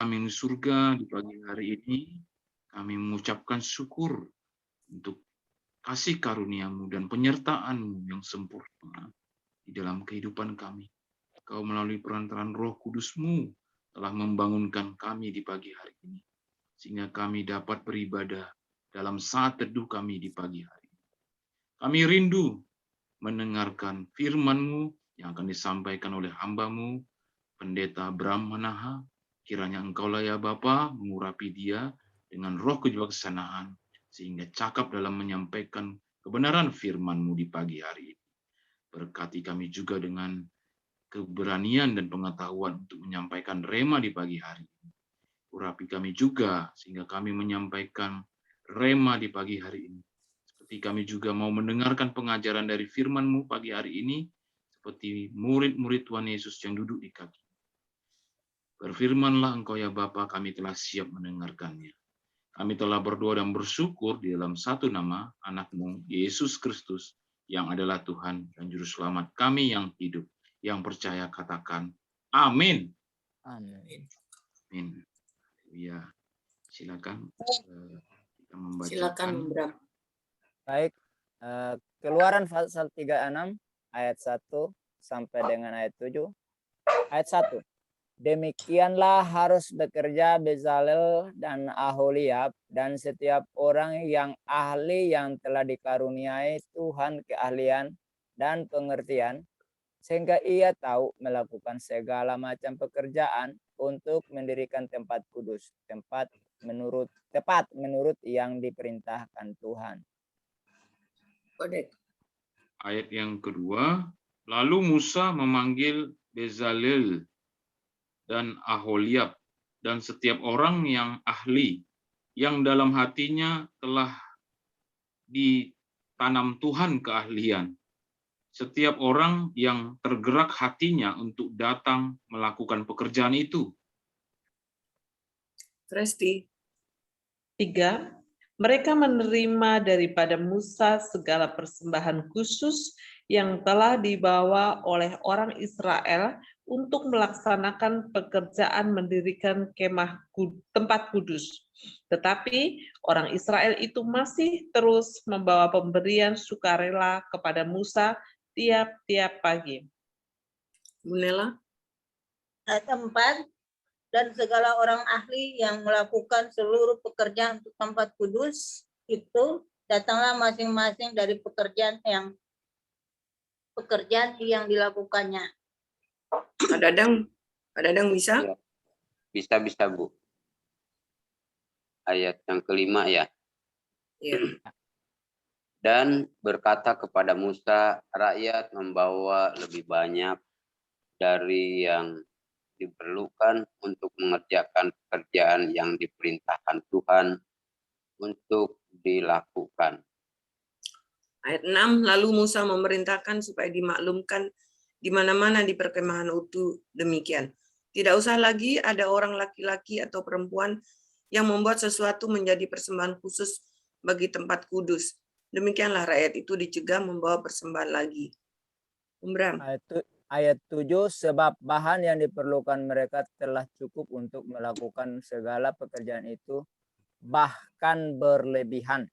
Kami di surga di pagi hari ini, kami mengucapkan syukur untuk kasih karunia-Mu dan penyertaan-Mu yang sempurna di dalam kehidupan kami. Kau melalui perantaraan Roh Kudus-Mu telah membangunkan kami di pagi hari ini, sehingga kami dapat beribadah dalam saat teduh kami di pagi hari ini. Kami rindu mendengarkan firman-Mu yang akan disampaikan oleh hamba-Mu, Pendeta Bram Manaha. Kiranya Engkaulah ya Bapa mengurapi dia dengan roh kebijaksanaan, sehingga cakap dalam menyampaikan kebenaran firman-Mu di pagi hari ini. Berkati kami juga dengan keberanian dan pengetahuan untuk menyampaikan rema di pagi hari ini. Urapi kami juga sehingga kami menyampaikan rema di pagi hari ini. Seperti kami juga mau mendengarkan pengajaran dari firman-Mu pagi hari ini, seperti murid-murid Tuhan Yesus yang duduk di kaki. Berfirmanlah Engkau ya Bapa, kami telah siap mendengarkannya. Kami telah berdoa dan bersyukur di dalam satu nama anak-Mu, Yesus Kristus, yang adalah Tuhan dan Juru Selamat kami yang hidup. Yang percaya katakan, amin. Amin. Amin. Ya, silakan kita membacakan. Silakan, Bram. Baik, Keluaran pasal 36 ayat 1 sampai dengan ayat 7. Ayat 1. Demikianlah harus bekerja Bezalel dan Aholiab dan setiap orang yang ahli yang telah dikaruniai Tuhan keahlian dan pengertian, sehingga ia tahu melakukan segala macam pekerjaan untuk mendirikan tempat kudus, tepat menurut yang diperintahkan Tuhan. Ayat yang kedua, lalu Musa memanggil Bezalel dan Aholiab dan setiap orang yang ahli, yang dalam hatinya telah ditanam Tuhan keahlian. Setiap orang yang tergerak hatinya untuk datang melakukan pekerjaan itu. Resti. 3. Mereka menerima daripada Musa segala persembahan khusus yang telah dibawa oleh orang Israel untuk melaksanakan pekerjaan mendirikan kemah tempat kudus. Tetapi orang Israel itu masih terus membawa pemberian sukarela kepada Musa tiap-tiap pagi. Bunela. Ayat 4. Dan segala orang ahli yang melakukan seluruh pekerjaan untuk tempat kudus itu datanglah masing-masing dari pekerjaan yang dilakukannya. Pak Dadang bisa? Ya, bisa Bu. Ayat yang kelima ya. Iya. Dan berkata kepada Musa, rakyat membawa lebih banyak dari yang diperlukan untuk mengerjakan pekerjaan yang diperintahkan Tuhan untuk dilakukan. Ayat 6, lalu Musa memerintahkan supaya dimaklumkan di mana-mana di perkemahan itu demikian. Tidak usah lagi ada orang laki-laki atau perempuan yang membuat sesuatu menjadi persembahan khusus bagi tempat kudus. Demikianlah rakyat itu dicegah membawa persembahan lagi. Bram. Ayat 7, sebab bahan yang diperlukan mereka telah cukup untuk melakukan segala pekerjaan itu, bahkan berlebihan.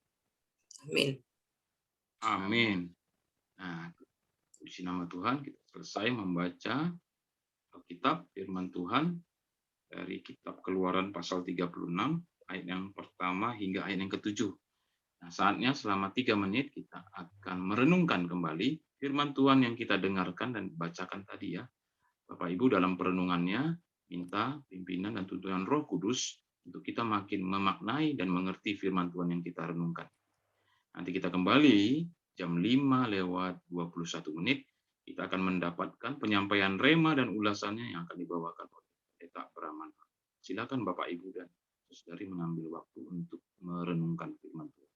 Amin. Amin. Nah, puji nama Tuhan, kita selesai membaca Alkitab firman Tuhan dari kitab Keluaran pasal 36 ayat yang pertama hingga ayat yang ke-7. Nah, saatnya selama 3 menit kita akan merenungkan kembali firman Tuhan yang kita dengarkan dan bacakan tadi ya. Bapak Ibu dalam perenungannya minta pimpinan dan tuntunan Roh Kudus untuk kita makin memaknai dan mengerti firman Tuhan yang kita renungkan. Nanti kita kembali jam 5:21 kita akan mendapatkan penyampaian rema dan ulasannya yang akan dibawakan oleh Pendeta Bram. Silakan Bapak Ibu dan Saudari mengambil waktu untuk merenungkan firman Tuhan.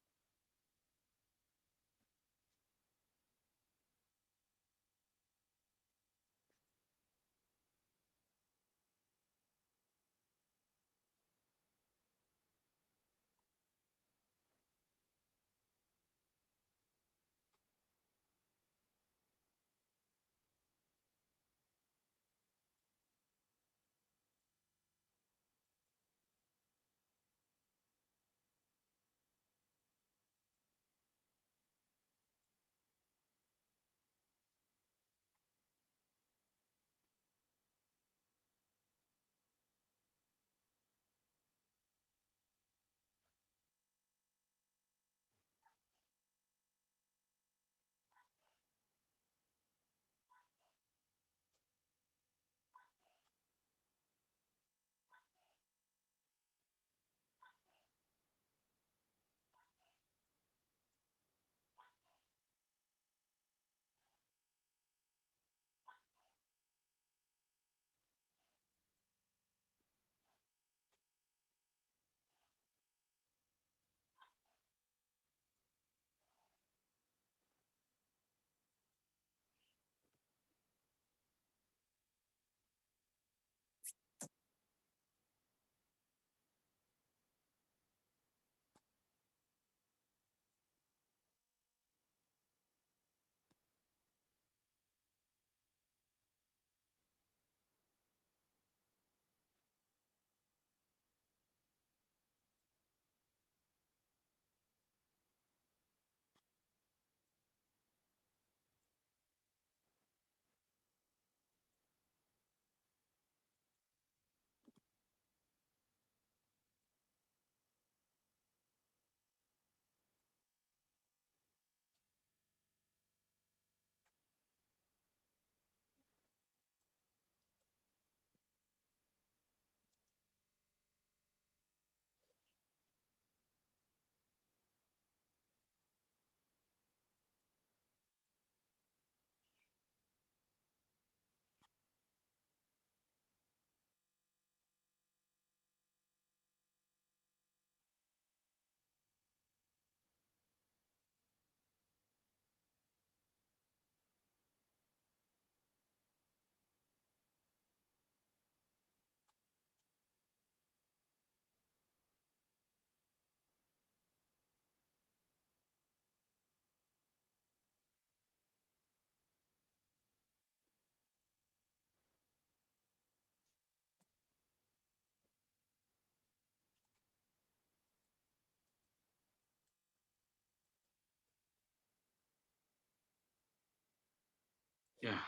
Ya,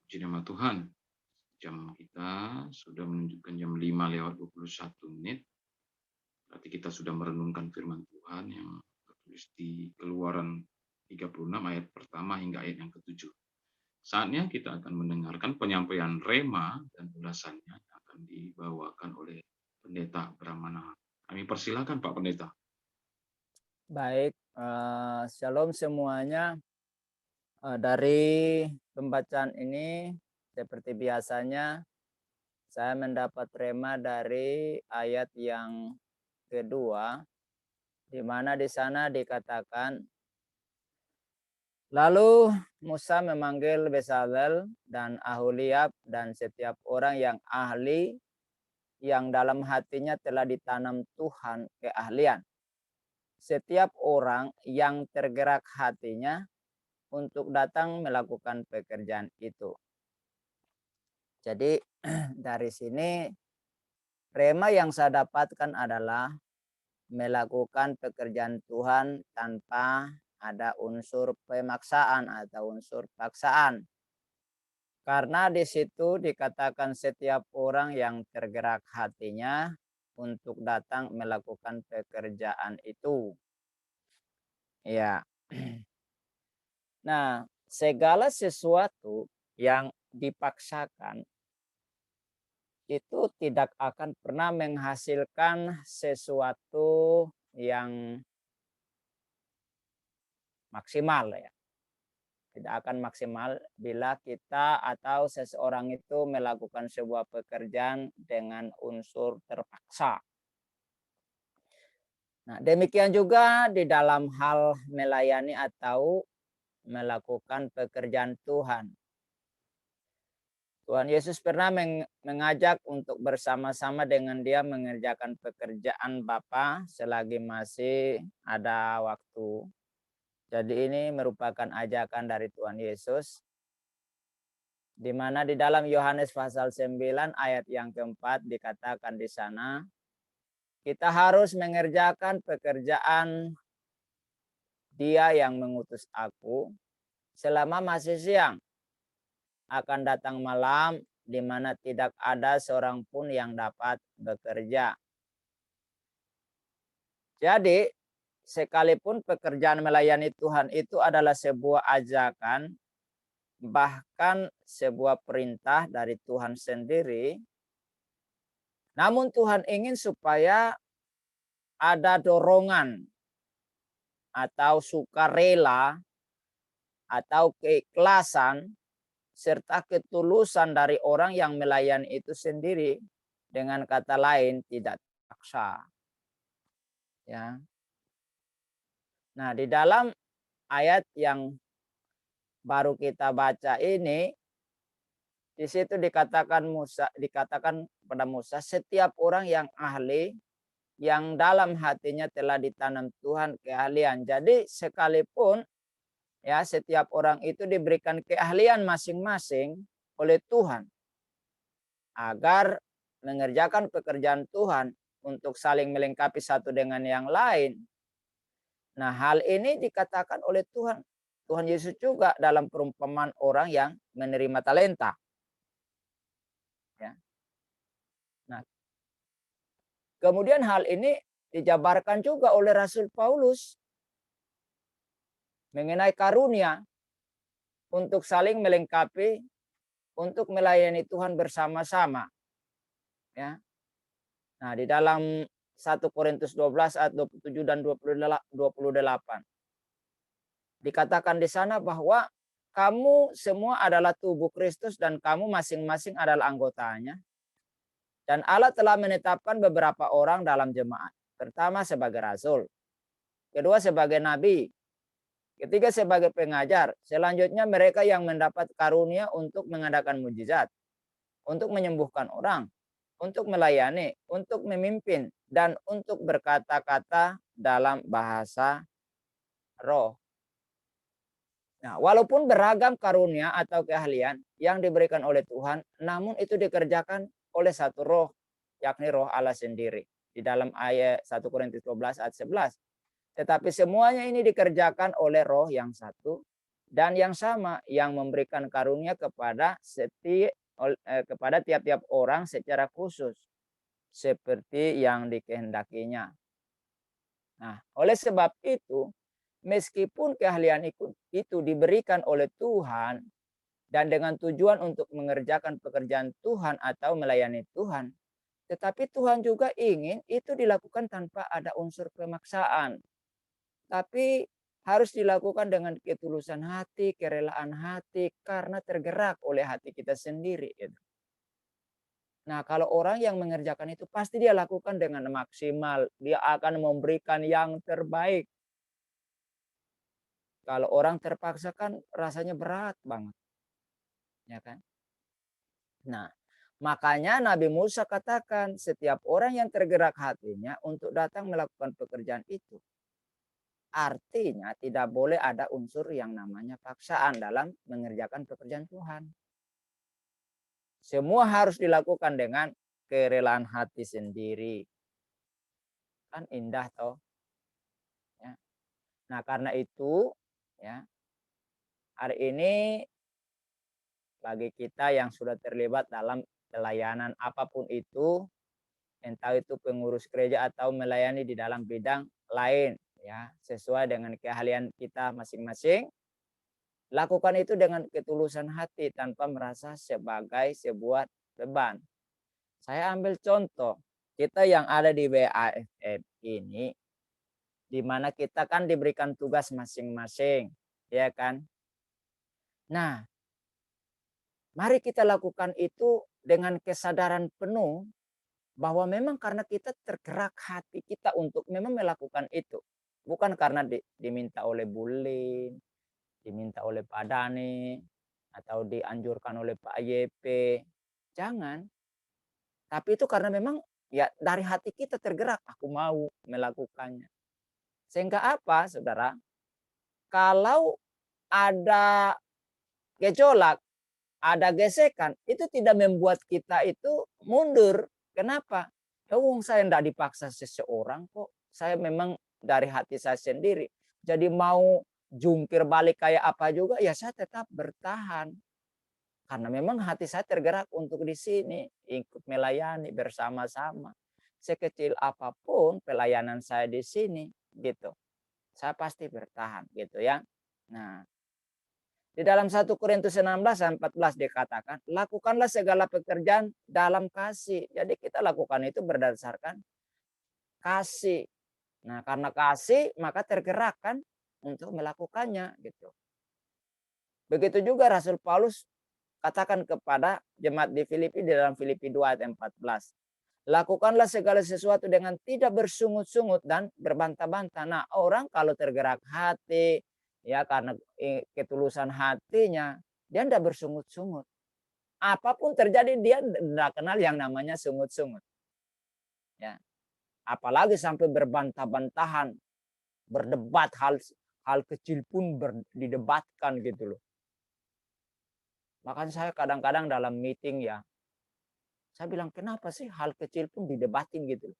puji nama Tuhan. Jam kita sudah menunjukkan jam 5:21. Berarti kita sudah merenungkan firman Tuhan yang tertulis di Keluaran 36 ayat pertama hingga ayat yang ke-7. Saatnya kita akan mendengarkan penyampaian rema dan ulasannya yang akan dibawakan oleh Pendeta Brahmana. Kami persilakan Pak Pendeta. Baik, shalom semuanya. Dari pembacaan ini, seperti biasanya, saya mendapat rema dari ayat yang kedua, di mana di sana dikatakan, lalu Musa memanggil Bezalel dan Aholiab dan setiap orang yang ahli yang dalam hatinya telah ditanam Tuhan keahlian. Setiap orang yang tergerak hatinya untuk datang melakukan pekerjaan itu. Jadi dari sini rema yang saya dapatkan adalah melakukan pekerjaan Tuhan tanpa ada unsur pemaksaan atau unsur paksaan. Karena di situ dikatakan setiap orang yang tergerak hatinya untuk datang melakukan pekerjaan itu. Ya. Nah, segala sesuatu yang dipaksakan itu tidak akan pernah menghasilkan sesuatu yang maksimal ya. Tidak akan maksimal bila kita atau seseorang itu melakukan sebuah pekerjaan dengan unsur terpaksa. Nah, demikian juga di dalam hal melayani atau melakukan pekerjaan Tuhan. Tuhan Yesus pernah mengajak untuk bersama-sama dengan dia mengerjakan pekerjaan Bapa selagi masih ada waktu. Jadi ini merupakan ajakan dari Tuhan Yesus. Di mana di dalam Yohanes pasal 9 ayat yang keempat dikatakan di sana, kita harus mengerjakan pekerjaan Dia yang mengutus aku selama masih siang. Akan datang malam di mana tidak ada seorang pun yang dapat bekerja. Jadi, sekalipun pekerjaan melayani Tuhan itu adalah sebuah ajakan, bahkan sebuah perintah dari Tuhan sendiri, namun Tuhan ingin supaya ada dorongan atau sukarela atau keikhlasan serta ketulusan dari orang yang melayani itu sendiri, dengan kata lain tidak terpaksa. Ya. Nah, di dalam ayat yang baru kita baca ini, di situ dikatakan pada Musa, setiap orang yang ahli yang dalam hatinya telah ditanam Tuhan keahlian. Jadi sekalipun ya setiap orang itu diberikan keahlian masing-masing oleh Tuhan agar mengerjakan pekerjaan Tuhan untuk saling melengkapi satu dengan yang lain. Nah, hal ini dikatakan oleh Tuhan Yesus juga dalam perumpamaan orang yang menerima talenta. Ya. Nah, kemudian hal ini dijabarkan juga oleh Rasul Paulus mengenai karunia untuk saling melengkapi, untuk melayani Tuhan bersama-sama. Ya. Nah, di dalam 1 Korintus 12 ayat 27 dan 28. Dikatakan di sana bahwa kamu semua adalah tubuh Kristus dan kamu masing-masing adalah anggotanya. Dan Allah telah menetapkan beberapa orang dalam jemaat. Pertama sebagai rasul, kedua sebagai nabi, ketiga sebagai pengajar, selanjutnya mereka yang mendapat karunia untuk mengadakan mujizat, untuk menyembuhkan orang, untuk melayani, untuk memimpin, dan untuk berkata-kata dalam bahasa roh. Nah, walaupun beragam karunia atau keahlian yang diberikan oleh Tuhan, namun itu dikerjakan oleh satu roh, yakni roh Allah sendiri. Di dalam ayat 1 Korintus 12 ayat 11. Tetapi semuanya ini dikerjakan oleh roh yang satu, dan yang sama yang memberikan karunia kepada kepada tiap-tiap orang secara khusus seperti yang dikehendakinya. Nah, oleh sebab itu, meskipun keahlian itu diberikan oleh Tuhan dan dengan tujuan untuk mengerjakan pekerjaan Tuhan atau melayani Tuhan, tetapi Tuhan juga ingin itu dilakukan tanpa ada unsur pemaksaan. Tapi harus dilakukan dengan ketulusan hati, kerelaan hati, karena tergerak oleh hati kita sendiri. Gitu. Nah, kalau orang yang mengerjakan itu pasti dia lakukan dengan maksimal. Dia akan memberikan yang terbaik. Kalau orang terpaksa kan rasanya berat banget. Ya kan? Nah, makanya Nabi Musa katakan setiap orang yang tergerak hatinya untuk datang melakukan pekerjaan itu. Artinya tidak boleh ada unsur yang namanya paksaan dalam mengerjakan pekerjaan Tuhan. Semua harus dilakukan dengan kerelaan hati sendiri. Kan indah toh. Ya. Nah, karena itu ya hari ini bagi kita yang sudah terlibat dalam pelayanan apapun itu, entah itu pengurus gereja atau melayani di dalam bidang lain, ya sesuai dengan keahlian kita masing-masing, lakukan itu dengan ketulusan hati tanpa merasa sebagai sebuah beban. Saya ambil contoh kita yang ada di WAFF ini, di mana kita kan diberikan tugas masing-masing, ya kan? Nah, mari kita lakukan itu dengan kesadaran penuh bahwa memang karena kita tergerak hati kita untuk memang melakukan itu. Bukan karena diminta oleh Bulin, diminta oleh Pak Dani, atau dianjurkan oleh Pak YP. Jangan. Tapi itu karena memang ya dari hati kita tergerak, aku mau melakukannya. Sehingga apa, saudara? Kalau ada gejolak, ada gesekan, itu tidak membuat kita itu mundur. Kenapa? Ya saya tidak dipaksa seseorang kok. Saya memang dari hati saya sendiri. Jadi mau jungkir balik kayak apa juga, ya saya tetap bertahan. Karena memang hati saya tergerak untuk di sini, ikut melayani bersama-sama. Sekecil apapun pelayanan saya di sini, gitu. Saya pasti bertahan, gitu ya. Nah, di dalam 1 Korintus 16 ayat 14 dikatakan, lakukanlah segala pekerjaan dalam kasih. Jadi kita lakukan itu berdasarkan kasih. Nah, karena kasih maka tergerak kan untuk melakukannya, gitu. Begitu juga Rasul Paulus katakan kepada jemaat di Filipi di dalam Filipi 2 ayat 14. Lakukanlah segala sesuatu dengan tidak bersungut-sungut dan berbantah-bantah. Nah, orang kalau tergerak hati, ya karena ketulusan hatinya, dia tidak bersungut-sungut. Apapun terjadi dia tidak kenal yang namanya sungut-sungut. Ya. Apalagi sampai berbantah-bantahan, berdebat hal kecil pun didebatkan gitu loh. Bahkan saya kadang-kadang dalam meeting ya, saya bilang kenapa sih hal kecil pun didebatin gitu.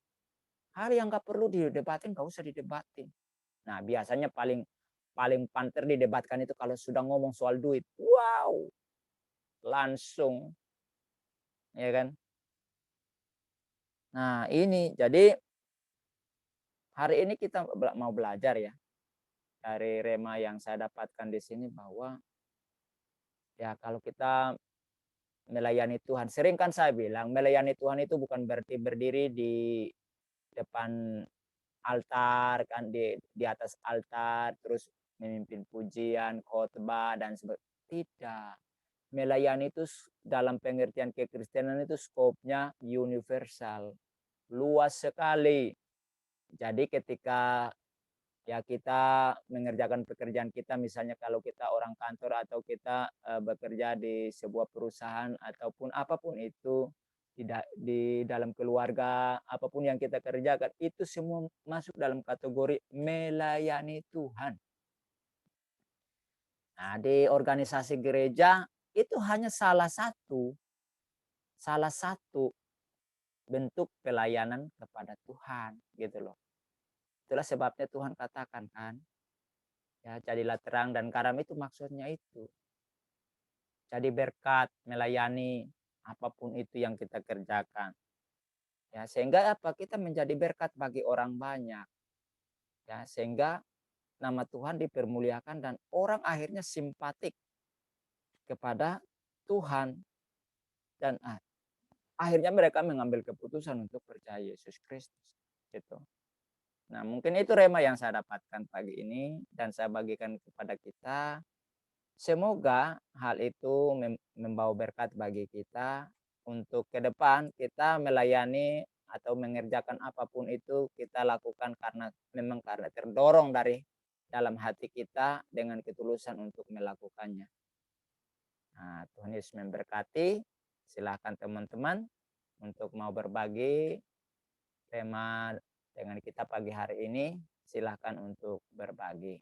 Hal yang nggak perlu didebatin nggak usah didebatin. Nah biasanya paling panter didebatkan itu kalau sudah ngomong soal duit. Wow, langsung, ya kan? Nah ini jadi hari ini kita mau belajar ya dari rema yang saya dapatkan di sini bahwa ya kalau kita melayani Tuhan. Sering kan saya bilang melayani Tuhan itu bukan berarti berdiri di depan altar kan di atas altar terus memimpin pujian, khotbah dan sebagainya. Tidak. Melayani itu dalam pengertian kekristenan itu skopnya universal. Luas sekali. Jadi ketika ya kita mengerjakan pekerjaan kita, misalnya kalau kita orang kantor atau kita bekerja di sebuah perusahaan ataupun apapun itu di dalam keluarga, apapun yang kita kerjakan itu semua masuk dalam kategori melayani Tuhan. Nah, di organisasi gereja itu hanya salah satu bentuk pelayanan kepada Tuhan gitu loh. Itulah sebabnya Tuhan katakan kan, Ya, jadilah terang dan garam itu maksudnya itu. Jadi berkat, melayani apapun itu yang kita kerjakan. Ya, sehingga apa? Kita menjadi berkat bagi orang banyak. Ya, sehingga nama Tuhan dipermuliakan dan orang akhirnya simpatik kepada Tuhan dan akhirnya mereka mengambil keputusan untuk percaya Yesus Kristus. Gitu. Nah, mungkin itu rema yang saya dapatkan pagi ini dan saya bagikan kepada kita. Semoga hal itu membawa berkat bagi kita untuk ke depan kita melayani atau mengerjakan apapun itu kita lakukan karena terdorong dari dalam hati kita dengan ketulusan untuk melakukannya. Nah, Tuhan Yesus memberkati. Silakan teman-teman untuk mau berbagi tema dengan kita pagi hari ini. Silakan untuk berbagi.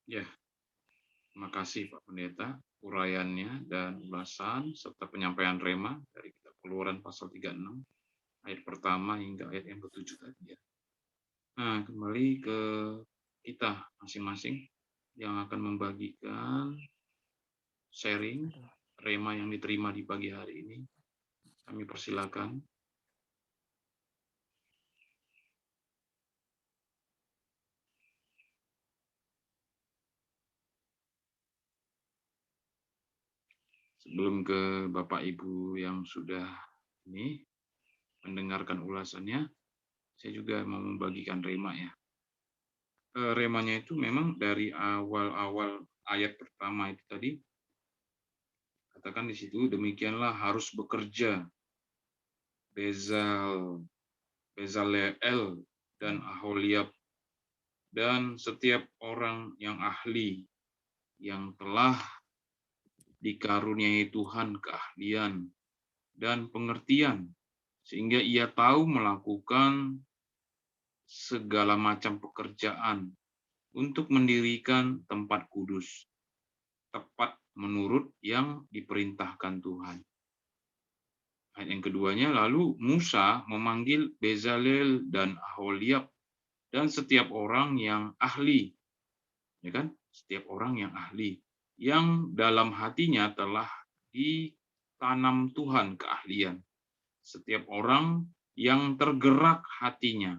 Ya, terima kasih Pak Pendeta, uraiannya dan ulasan serta penyampaian rema dari kitab Keluaran pasal 36 ayat pertama hingga ayat yang ke-7 tadi ya. Nah, kembali ke kita masing-masing yang akan membagikan sharing rema yang diterima di pagi hari ini. Kami persilakan. Sebelum ke Bapak Ibu yang sudah ini mendengarkan ulasannya, saya juga mau membagikan rema ya. Remanya itu memang dari awal-awal ayat pertama itu tadi, katakan di situ, demikianlah harus bekerja, Bezaleel dan Aholiab, dan setiap orang yang ahli, yang telah dikaruniai Tuhan keahlian dan pengertian, sehingga ia tahu melakukan segala macam pekerjaan untuk mendirikan tempat kudus, tepat menurut yang diperintahkan Tuhan. Ayat yang keduanya, lalu Musa memanggil Bezalel dan Aholiab dan setiap orang yang ahli, ya kan? Setiap orang yang ahli, yang dalam hatinya telah ditanam Tuhan keahlian. Setiap orang yang tergerak hatinya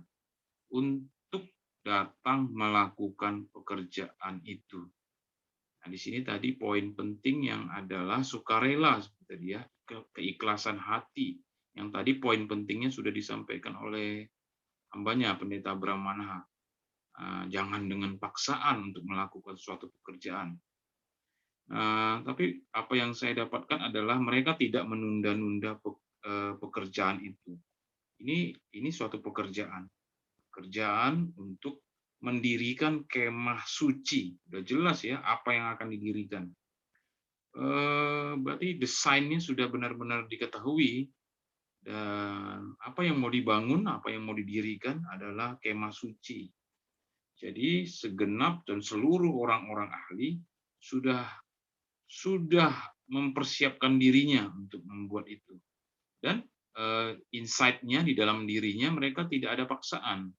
untuk datang melakukan pekerjaan itu. Nah, di sini tadi poin penting yang adalah sukarela, seperti dia, keikhlasan hati. Yang tadi poin pentingnya sudah disampaikan oleh hambanya, Pendeta Bram Manaha. Jangan dengan paksaan untuk melakukan suatu pekerjaan. Tapi apa yang saya dapatkan adalah mereka tidak menunda-nunda pekerjaan itu. Ini suatu pekerjaan untuk mendirikan kemah suci. Udah jelas ya apa yang akan didirikan. Berarti desainnya sudah benar-benar diketahui, dan apa yang mau dibangun, apa yang mau didirikan adalah kemah suci. Jadi segenap dan seluruh orang-orang ahli sudah mempersiapkan dirinya untuk membuat itu. Dan insight-nya di dalam dirinya mereka tidak ada paksaan.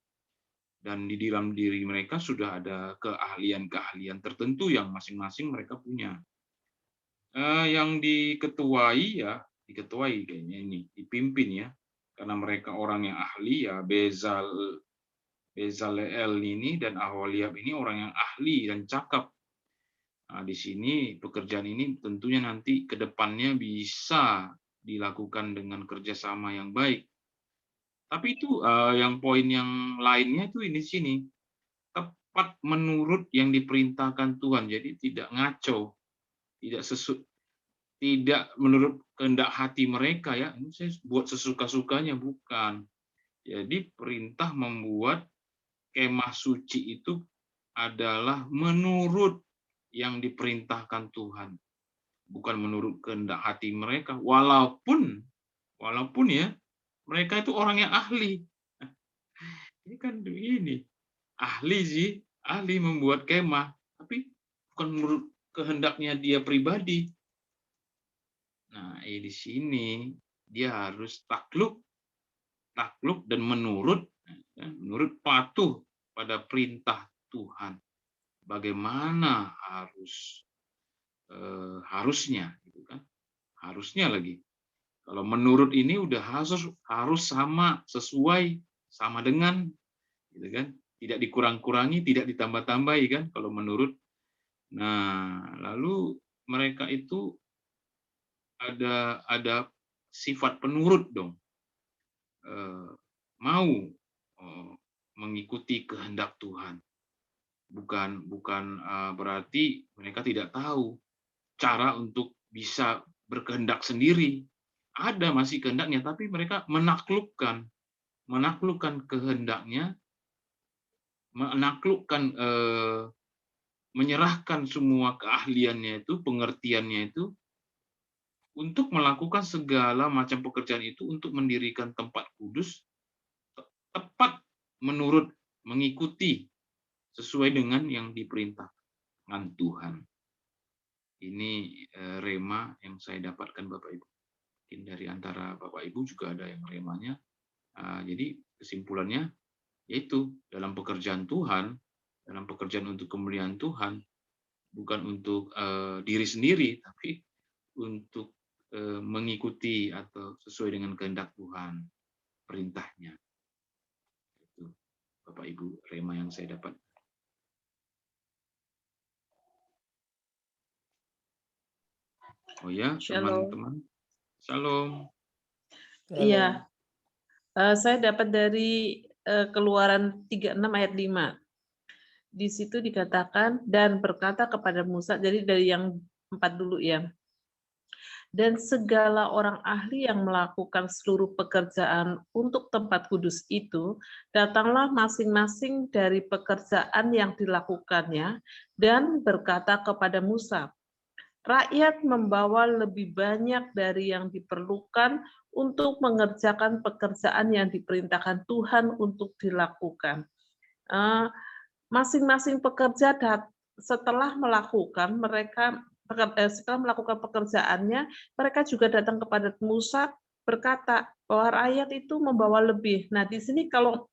Dan di dalam diri mereka sudah ada keahlian-keahlian tertentu yang masing-masing mereka punya. Yang diketuai kayaknya ini, dipimpin ya, karena mereka orang yang ahli ya, Bezaleel ini dan Aholiab ini orang yang ahli dan cakap. Nah, di sini pekerjaan ini tentunya nanti ke depannya bisa dilakukan dengan kerjasama yang baik. Tapi itu yang poin yang lainnya itu ini sini, tepat menurut yang diperintahkan Tuhan. Jadi tidak ngaco, tidak menurut kehendak hati mereka ya. Ini saya buat sesuka-sukanya, bukan. Jadi perintah membuat kemah suci itu adalah menurut yang diperintahkan Tuhan, bukan menurut kehendak hati mereka. Walaupun ya mereka itu orang yang ahli. Ini kan begini, ahli membuat kemah, tapi bukan menurut kehendaknya dia pribadi. Nah, di sini dia harus takluk takluk dan menurut patuh pada perintah Tuhan. Bagaimana harusnya, gitu kan? Harusnya lagi. Kalau menurut ini udah harus sama, sesuai, sama dengan, gitu kan? Tidak dikurang-kurangi, tidak ditambah-tambahi kan? Kalau menurut. Nah, lalu mereka itu ada sifat penurut dong, mau mengikuti kehendak Tuhan. Bukan berarti mereka tidak tahu cara untuk bisa berkehendak sendiri. Ada masih kehendaknya, tapi mereka menaklukkan kehendaknya, menyerahkan semua keahliannya itu, pengertiannya itu, untuk melakukan segala macam pekerjaan itu untuk mendirikan tempat kudus tepat menurut, mengikuti sesuai dengan yang diperintahkan Tuhan. Ini rema yang saya dapatkan Bapak Ibu. Mungkin dari antara Bapak Ibu juga ada yang remanya. Jadi kesimpulannya yaitu dalam pekerjaan Tuhan, dalam pekerjaan untuk kemuliaan Tuhan, bukan untuk diri sendiri, tapi untuk mengikuti atau sesuai dengan kehendak Tuhan, perintahnya. Itu Bapak Ibu rema yang saya dapat. Oh ya, teman-teman. Shalom. Iya. Saya dapat dari Keluaran 36 ayat 5. Di situ dikatakan, dan berkata kepada Musa, jadi dari yang 4 dulu ya. Dan segala orang ahli yang melakukan seluruh pekerjaan untuk tempat kudus itu, datanglah masing-masing dari pekerjaan yang dilakukannya, dan berkata kepada Musa, rakyat membawa lebih banyak dari yang diperlukan untuk mengerjakan pekerjaan yang diperintahkan Tuhan untuk dilakukan. Masing-masing pekerja setelah melakukan pekerjaannya, mereka juga datang kepada Musa berkata bahwa rakyat itu membawa lebih. Nah, di sini kalau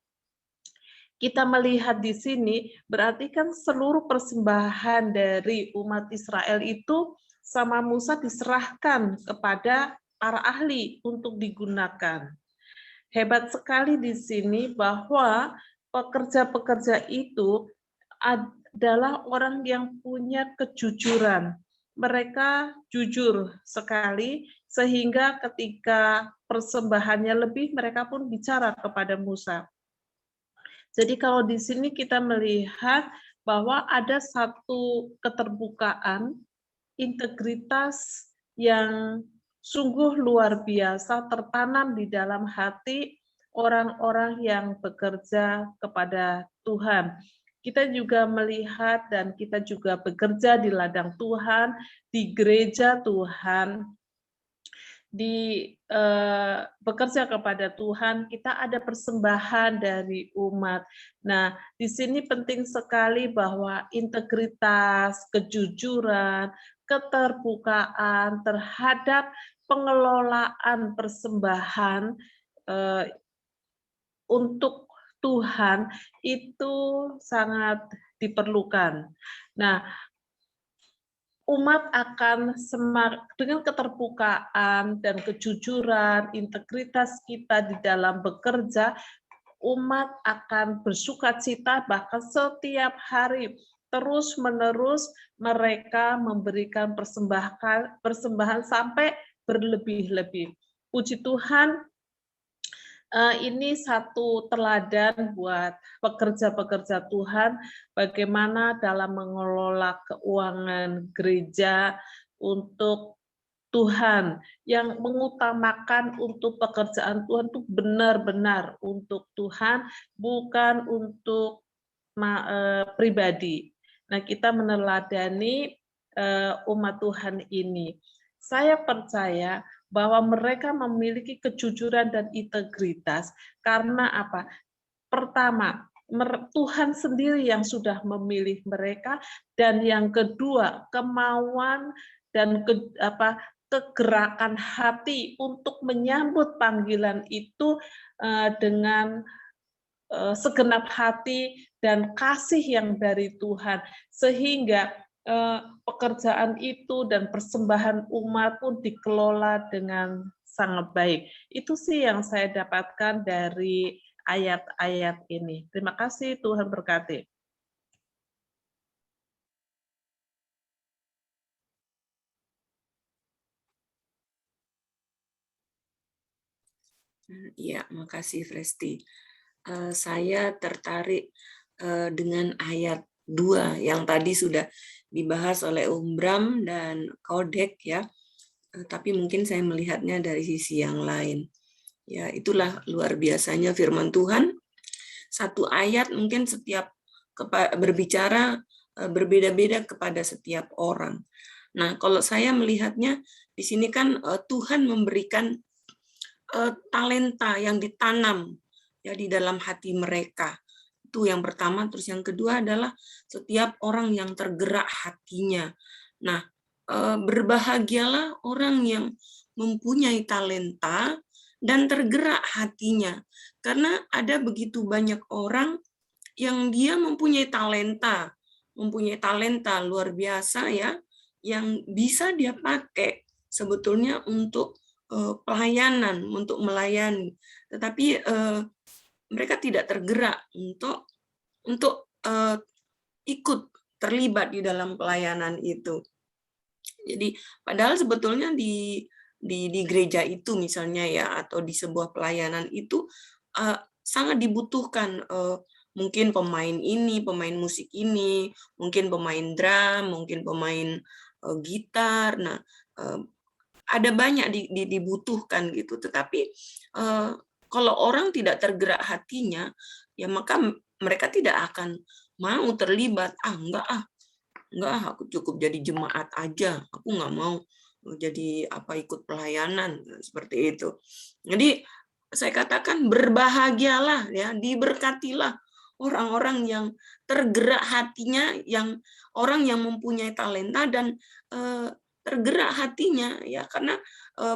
kita melihat di sini, berarti kan seluruh persembahan dari umat Israel itu sama Musa diserahkan kepada para ahli untuk digunakan. Hebat sekali di sini bahwa pekerja-pekerja itu adalah orang yang punya kejujuran. Mereka jujur sekali, sehingga ketika persembahannya lebih, mereka pun bicara kepada Musa. Jadi kalau di sini kita melihat bahwa ada satu keterbukaan, integritas yang sungguh luar biasa tertanam di dalam hati orang-orang yang bekerja kepada Tuhan. Kita juga melihat dan kita juga bekerja di ladang Tuhan, di gereja Tuhan, bekerja kepada Tuhan, kita ada persembahan dari umat. Nah, di sini penting sekali bahwa integritas, kejujuran, keterbukaan terhadap pengelolaan persembahan untuk Tuhan itu sangat diperlukan. Nah, umat akan dengan keterbukaan dan kejujuran, integritas kita di dalam bekerja, umat akan bersukacita bahkan setiap hari terus-menerus mereka memberikan persembahan sampai berlebih-lebih. Puji Tuhan, ini satu teladan buat pekerja-pekerja Tuhan, bagaimana dalam mengelola keuangan gereja untuk Tuhan, yang mengutamakan untuk pekerjaan Tuhan itu benar-benar untuk Tuhan, bukan untuk pribadi. Nah, kita meneladani umat Tuhan ini. Saya percaya bahwa mereka memiliki kejujuran dan integritas karena apa? Pertama, Tuhan sendiri yang sudah memilih mereka, dan yang kedua, kemauan dan kegerakan hati untuk menyambut panggilan itu dengan segenap hati dan kasih yang dari Tuhan, sehingga pekerjaan itu dan persembahan umat pun dikelola dengan sangat baik. Itu sih yang saya dapatkan dari ayat-ayat ini. Terima kasih, Tuhan berkati. Ya, makasih Fresti. Saya tertarik dengan ayat 2 yang tadi sudah dibahas oleh Bram dan Kodek ya. Tapi mungkin saya melihatnya dari sisi yang lain. Ya, itulah luar biasanya firman Tuhan. Satu ayat mungkin setiap berbicara berbeda-beda kepada setiap orang. Nah, kalau saya melihatnya di sini kan Tuhan memberikan talenta yang ditanam ya di dalam hati mereka. Itu yang pertama. Terus yang kedua adalah setiap orang yang tergerak hatinya. Nah, berbahagialah orang yang mempunyai talenta dan tergerak hatinya. Karena ada begitu banyak orang yang dia mempunyai talenta luar biasa ya, yang bisa dia pakai sebetulnya untuk pelayanan, untuk melayani. Tetapi mereka tidak tergerak untuk ikut terlibat di dalam pelayanan itu. Jadi padahal sebetulnya di gereja itu misalnya ya, atau di sebuah pelayanan itu sangat dibutuhkan mungkin pemain ini, pemain musik ini, mungkin pemain drum, mungkin pemain gitar. Nah, ada banyak dibutuhkan gitu. Tetapi kalau orang tidak tergerak hatinya, ya maka mereka tidak akan mau terlibat. Enggak, aku cukup jadi jemaat aja. Aku nggak mau jadi ikut pelayanan seperti itu. Jadi saya katakan berbahagialah ya, diberkatilah orang-orang yang tergerak hatinya, yang orang yang mempunyai talenta dan tergerak hatinya ya, karena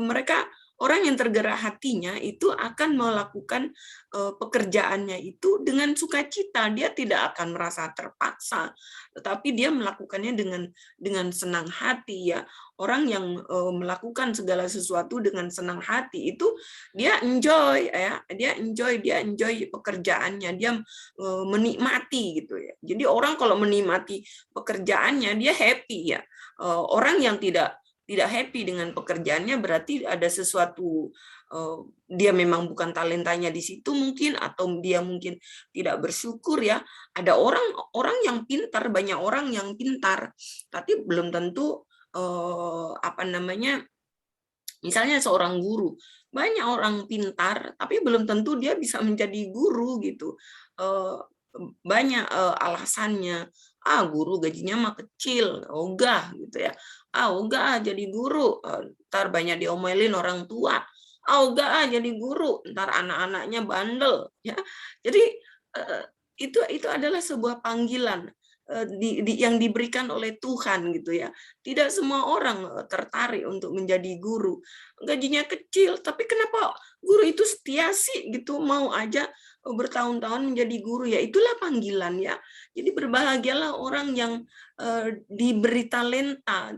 mereka orang yang tergerak hatinya itu akan melakukan pekerjaannya itu dengan sukacita. Dia tidak akan merasa terpaksa, tetapi dia melakukannya dengan senang hati ya. Orang yang melakukan segala sesuatu dengan senang hati itu dia enjoy ya, dia enjoy pekerjaannya, dia menikmati gitu ya. Jadi orang kalau menikmati pekerjaannya dia happy ya. Orang yang tidak happy dengan pekerjaannya berarti ada sesuatu, dia memang bukan talentanya di situ mungkin, atau dia mungkin tidak bersyukur ya. Ada orang yang pintar, banyak orang yang pintar, tapi belum tentu misalnya seorang guru, banyak orang pintar tapi belum tentu dia bisa menjadi guru gitu. Banyak alasannya. Guru gajinya mah kecil, ogah gitu ya. Ogah jadi guru, ntar banyak diomelin orang tua. Ogah jadi guru, ntar anak-anaknya bandel ya. Jadi itu adalah sebuah panggilan yang diberikan oleh Tuhan gitu ya. Tidak semua orang tertarik untuk menjadi guru. Gajinya kecil, tapi kenapa guru itu setia sih gitu, mau aja bertahun-tahun menjadi guru ya. Itulah panggilan ya. Jadi berbahagialah orang yang diberi talenta,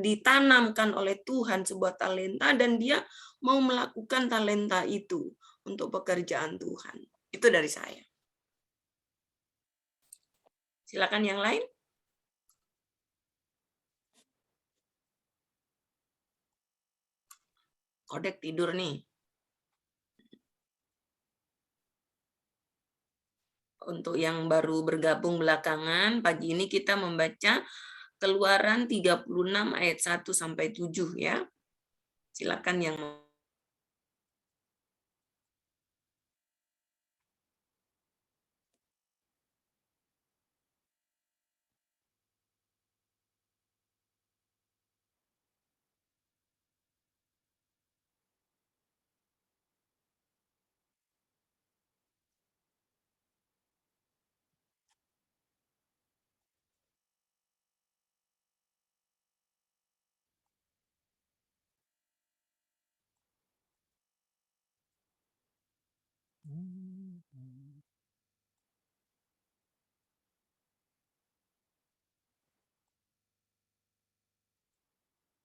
ditanamkan oleh Tuhan sebuah talenta, dan dia mau melakukan talenta itu untuk pekerjaan Tuhan. Itu dari saya. Silakan yang lain. Kodek tidur nih. Untuk yang baru bergabung belakangan, pagi ini kita membaca Keluaran 36 ayat 1 sampai 7 ya. Silakan yang mau.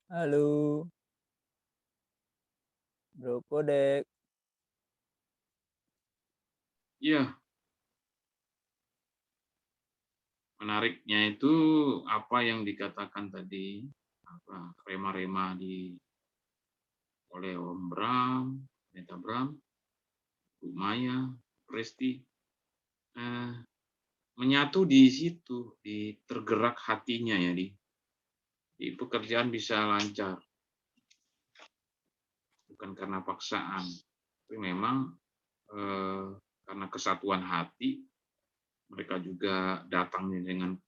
Halo, Bro Kodek. Ya, menariknya itu apa yang dikatakan tadi, apa rema-rema oleh Om Bram, Neta Bram, Bu Maya, Presti, menyatu di situ, di tergerak hatinya ya, di pekerjaan bisa lancar, bukan karena paksaan, tapi memang karena kesatuan hati, mereka juga datangnya dengan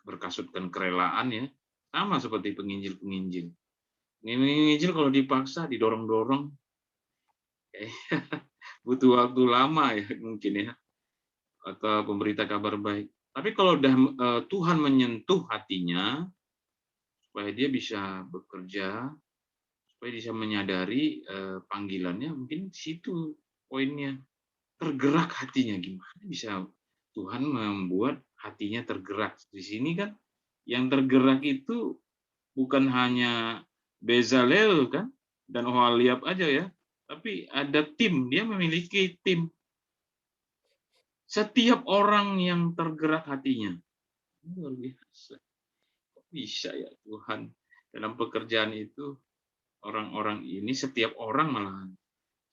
berkasutkan kerelaan ya, sama seperti penginjil-penginjil. Penginjil kalau dipaksa, didorong-dorong, butuh waktu lama ya mungkin ya, atau pemberita kabar baik. Tapi kalau udah Tuhan menyentuh hatinya, supaya dia bisa bekerja, supaya bisa menyadari panggilannya, mungkin di situ poinnya. Tergerak hatinya, gimana bisa Tuhan membuat hatinya tergerak. Di sini kan yang tergerak itu bukan hanya Bezalel kan dan Oholiab aja ya, tapi ada tim, dia memiliki tim. Setiap orang yang tergerak hatinya. Luar biasa. Kok bisa ya Tuhan dalam pekerjaan itu, orang-orang ini, setiap orang malahan,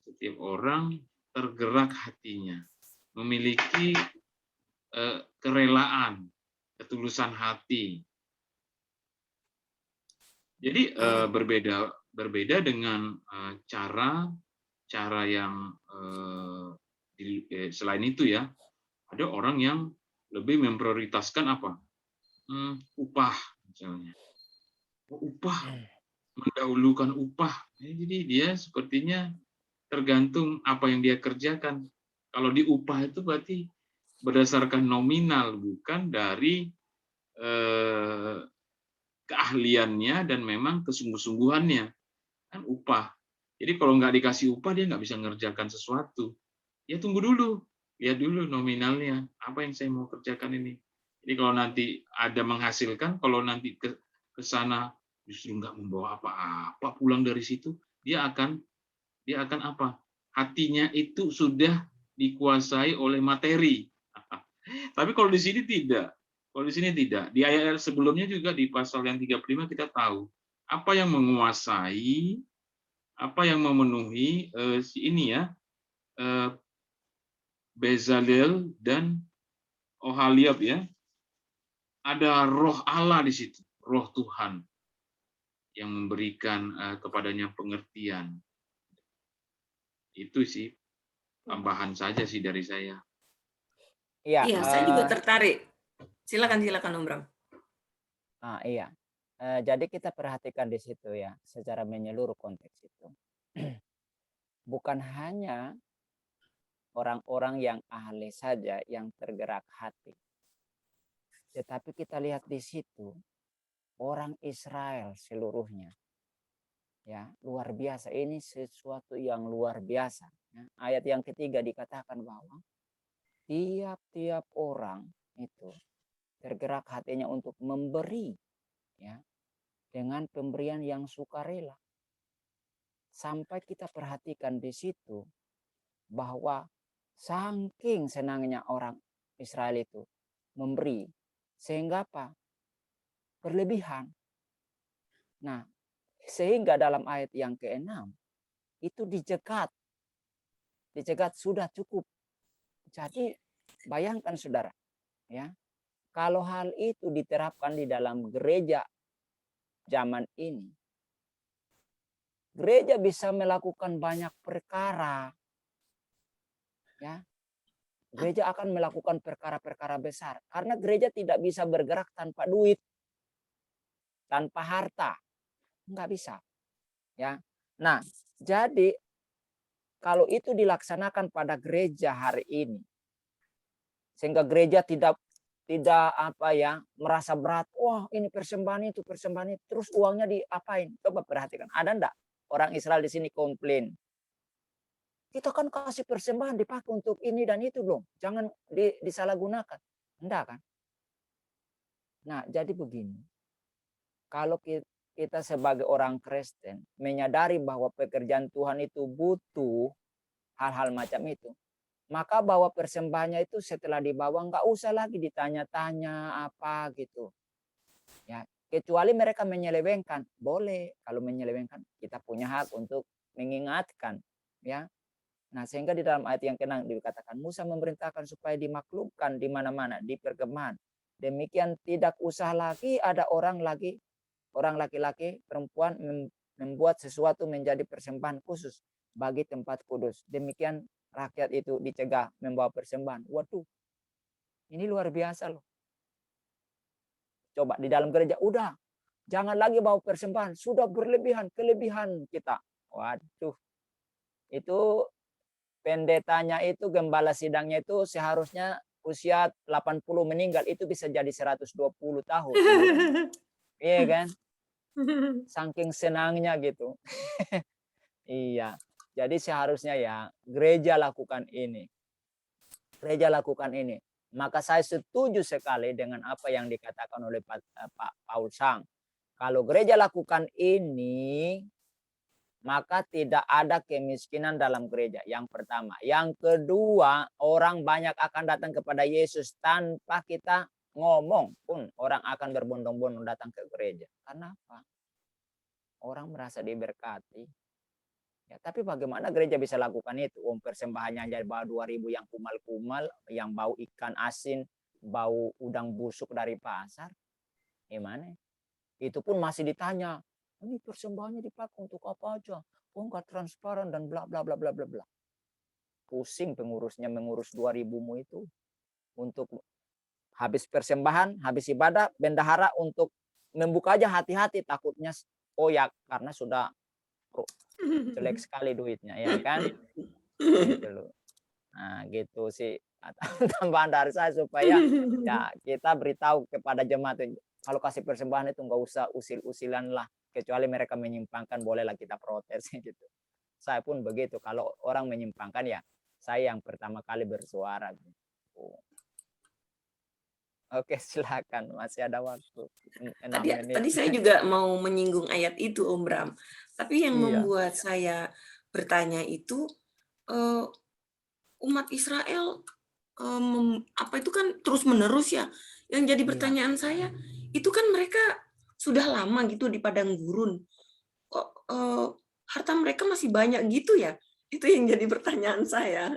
setiap orang tergerak hatinya, memiliki kerelaan, ketulusan hati. Jadi berbeda dengan cara yang selain itu ya, ada orang yang lebih memprioritaskan apa? Upah misalnya. Upah, mendahulukan upah. Jadi dia sepertinya tergantung apa yang dia kerjakan. Kalau diupah itu berarti berdasarkan nominal, bukan dari keahliannya dan memang kesungguh-sungguhannya, kan upah. Jadi kalau nggak dikasih upah, dia nggak bisa ngerjakan sesuatu. Ya tunggu dulu, lihat dulu nominalnya, apa yang saya mau kerjakan ini. Jadi kalau nanti ada menghasilkan, kalau nanti ke sana justru nggak membawa apa-apa pulang dari situ, dia akan apa? Hatinya itu sudah dikuasai oleh materi. Tapi kalau di sini tidak. Kalau di sini tidak. Di ayat sebelumnya juga di pasal yang 35 kita tahu apa yang menguasai, apa yang memenuhi si ini ya, Bezalel dan Oholiab ya. Ada roh Allah di situ, roh Tuhan yang memberikan kepadanya pengertian. Itu sih tambahan saja sih dari saya. Iya, Iya, saya juga tertarik. Silakan Om Bram. Iya. Jadi kita perhatikan di situ ya, secara menyeluruh konteks itu. Bukan hanya orang-orang yang ahli saja yang tergerak hati. Tetapi kita lihat di situ, orang Israel seluruhnya. Ya, luar biasa. Ini sesuatu yang luar biasa. Ya. Ayat yang ketiga dikatakan bahwa tiap-tiap orang itu tergerak hatinya untuk memberi, ya, dengan pemberian yang sukarela. Sampai kita perhatikan di situ bahwa saking senangnya orang Israel itu memberi, sehingga apa? Berlebihan. Nah, sehingga dalam ayat yang ke-6 itu dicegat sudah cukup. Jadi bayangkan saudara, ya, kalau hal itu diterapkan di dalam gereja zaman ini, gereja bisa melakukan banyak perkara, ya. Gereja akan melakukan perkara-perkara besar karena gereja tidak bisa bergerak tanpa duit, tanpa harta, nggak bisa, ya. Nah, jadi kalau itu dilaksanakan pada gereja hari ini, sehingga gereja tidak apa ya, merasa berat, wah ini persembahan itu, terus uangnya diapain? Coba perhatikan, ada enggak orang Israel di sini komplain? Kita kan kasih persembahan dipakai untuk ini dan itu loh, jangan disalahgunakan. Enggak kan? Nah, jadi begini. Kalau kita sebagai orang Kristen menyadari bahwa pekerjaan Tuhan itu butuh hal-hal macam itu, maka bawa persembahannya itu setelah dibawa nggak usah lagi ditanya-tanya apa gitu. Ya, kecuali mereka menyelewengkan, boleh. Kalau menyelewengkan, kita punya hak untuk mengingatkan, ya. Nah, sehingga di dalam ayat yang ke-6 dikatakan Musa memerintahkan supaya dimaklumkan di mana-mana di perkemahan. Demikian tidak usah lagi ada orang laki-laki, perempuan membuat sesuatu menjadi persembahan khusus bagi tempat kudus. Demikian rakyat itu dicegah membawa persembahan. Waduh, ini luar biasa loh. Coba di dalam gereja, udah, jangan lagi bawa persembahan, sudah kelebihan kita. Waduh, itu pendetanya itu, gembala sidangnya itu seharusnya usia 80 meninggal, itu bisa jadi 120 tahun. Iya kan? Saking senangnya gitu. Iya. Jadi seharusnya ya gereja lakukan ini. Gereja lakukan ini. Maka saya setuju sekali dengan apa yang dikatakan oleh Pak Paul Sang. Kalau gereja lakukan ini, maka tidak ada kemiskinan dalam gereja. Yang pertama. Yang kedua, orang banyak akan datang kepada Yesus tanpa kita ngomong pun. Orang akan berbondong-bondong datang ke gereja. Kenapa? Orang merasa diberkati. Ya, tapi bagaimana gereja bisa lakukan itu? Persembahannya jadi bawa 2.000 yang kumal-kumal, yang bau ikan asin, bau udang busuk dari pasar. Gimana? Itu pun masih ditanya, ini persembahannya dipakai untuk apa aja? Oh, enggak transparan dan bla bla bla bla bla bla. Pusing pengurusnya mengurus 2.000-mu itu. Untuk habis persembahan, habis ibadah, bendahara untuk membuka aja hati-hati, takutnya koyak karena sudah jelek sekali duitnya, ya kan? Gitu loh. Nah, gitu sih tambahan dari saya supaya ya kita beritahu kepada jemaat, kalau kasih persembahan itu nggak usah usil-usilan lah, kecuali mereka menyimpangkan bolehlah kita protes gitu. Saya pun begitu, kalau orang menyimpangkan ya saya yang pertama kali bersuara gitu. Oke, silakan, masih ada waktu 6 menit. Tadi saya juga mau menyinggung ayat itu, Om Bram. Tapi yang membuat saya bertanya itu, umat Israel apa itu kan terus menerus ya. Yang jadi pertanyaan saya, itu kan mereka sudah lama gitu di padang gurun. Kok harta mereka masih banyak gitu ya? Itu yang jadi pertanyaan saya.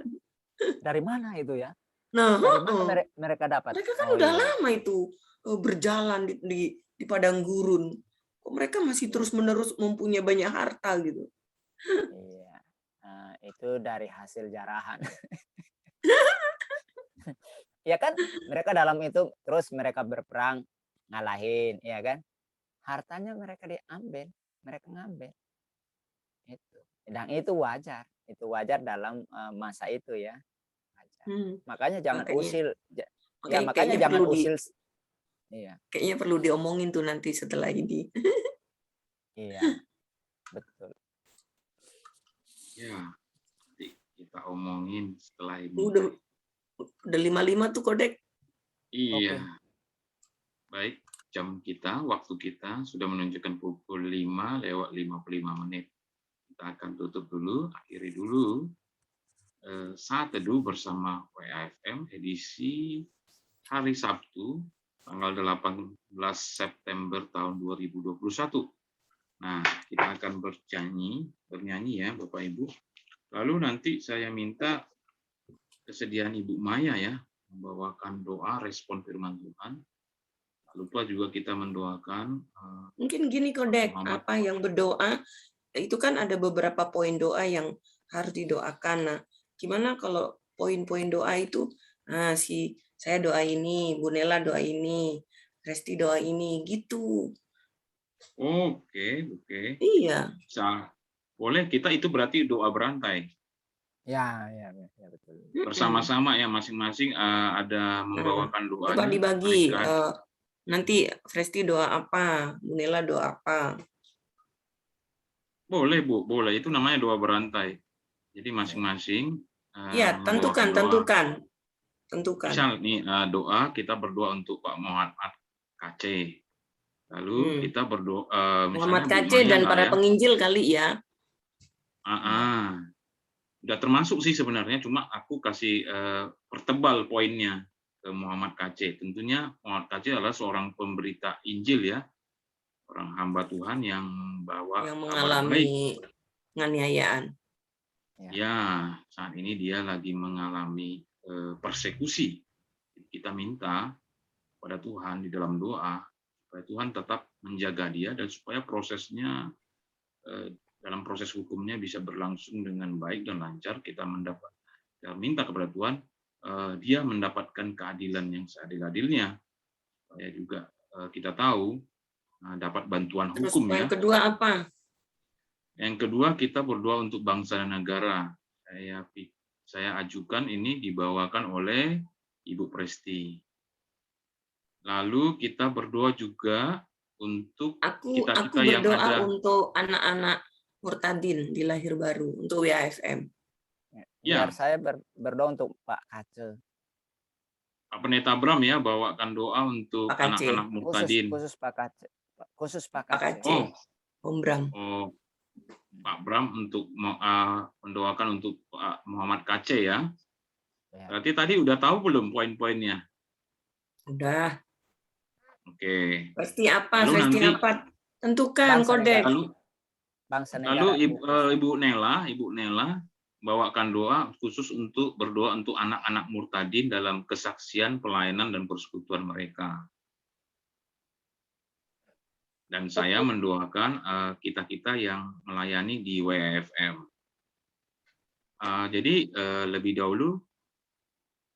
Dari mana itu ya? Nah, dari mana mereka dapat? Mereka kan udah lama itu berjalan di padang gurun. Kok mereka masih terus-menerus mempunyai banyak harta gitu? Iya, itu dari hasil jarahan. Ya kan, mereka dalam itu terus mereka berperang, ngalahin, ya kan? Hartanya mereka diambil, mereka ngambil. Itu. Dan itu wajar dalam masa itu ya. Makanya jangan usil. Ya, makanya jangan usil. Iya. Kayaknya perlu diomongin tuh nanti setelah ini. Iya, betul. Ya, kita omongin setelah ini. Udah 55 tuh Kodek. Iya. Okay. Baik, jam kita, waktu kita sudah menunjukkan pukul 5:55 menit. Kita akan tutup dulu, akhiri dulu. Saat Teduh bersama WAFM edisi hari Sabtu tanggal 18 September tahun 2021. Nah, kita akan bernyanyi ya Bapak Ibu. Lalu nanti saya minta kesediaan Ibu Maya ya membawakan doa respon firman Tuhan. Tak lupa juga kita mendoakan. Mungkin gini Kodek, apa yang berdoa itu kan ada beberapa poin doa yang harus didoakan. Nah, gimana kalau poin-poin doa itu, saya doa ini, Bu Nela doa ini, Resti doa ini, gitu. Oke. Iya. Bisa. Boleh, kita itu berarti doa berantai. Ya betul. Bersama-sama ya, masing-masing ada membawakan doa. Coba dibagi. Nanti Resti doa apa, Bu Nela doa apa. Boleh, Bu. Boleh. Itu namanya doa berantai. Jadi masing-masing ya, tentukan. Misal nih doa, kita berdoa untuk Pak Muhammad KC. Lalu kita berdoa, Muhammad misalnya Bu KC Maya dan lah para ya. penginjil kali ya. Udah termasuk sih sebenarnya, cuma aku kasih pertebal poinnya ke Muhammad KC. Tentunya Muhammad KC adalah seorang pemberita Injil ya, orang hamba Tuhan yang bawa Yang kabar baik. mengalami penganiayaan. Ya, saat ini dia lagi mengalami persekusi. Kita minta pada Tuhan di dalam doa supaya Tuhan tetap menjaga dia dan supaya prosesnya dalam proses hukumnya bisa berlangsung dengan baik dan lancar. Kita minta kepada Tuhan dia mendapatkan keadilan yang seadil-adilnya. Supaya juga kita tahu dapat bantuan Terus hukum poin ya. kedua apa? Yang kedua kita berdoa untuk bangsa dan negara. Saya ajukan ini dibawakan oleh Ibu Presti. Lalu kita berdoa juga untuk Aku kita-kita yang berdoa ada. untuk anak-anak murtadin di lahir baru untuk WAFM. Biar Ya. saya berdoa untuk Pak Kace. Pak Pendeta Bram ya bawakan doa untuk Pak Kace. anak-anak murtadin. Khusus Pak Kace. Khusus Pak Pak Kace. Kace. Om Bram. Oh, Pak Bram untuk mendoakan untuk Pak Muhammad KC ya. Berarti tadi udah tahu belum poin-poinnya? Udah. Oke. Pasti apa? Lalu Pasti nanti, apa? Tentukan Bangsa kodek. negara. Lalu, Bangsa lalu negara. Ibu Nela bawakan doa khusus untuk berdoa untuk anak-anak murtadin dalam kesaksian, pelayanan dan persekutuan mereka. Dan saya mendoakan kita-kita yang melayani di WAFM. Jadi lebih dahulu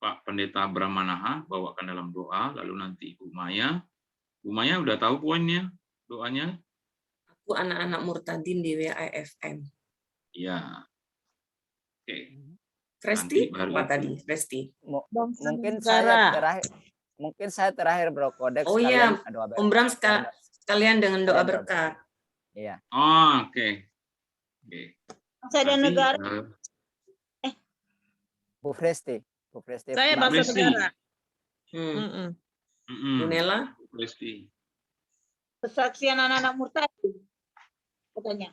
Pak Pendeta Bram Manaha bawakan dalam doa, lalu nanti Ibu Maya. Bu Maya udah tahu poinnya, doanya? Aku anak-anak murtadin di WAFM. Iya. Oke. Presti Nanti baru apa itu. tadi? Presti. Mungkin saya terakhir Bro Kodek. Oh iya, doa Om Bram sekalian dengan doa berkat. Iya. Oh, oke. Bangsa dan negara. Bu Presti. Saya bangsa Presti. negara. Bu Nela. Presti. Kesaksian anak-anak murtadin katanya.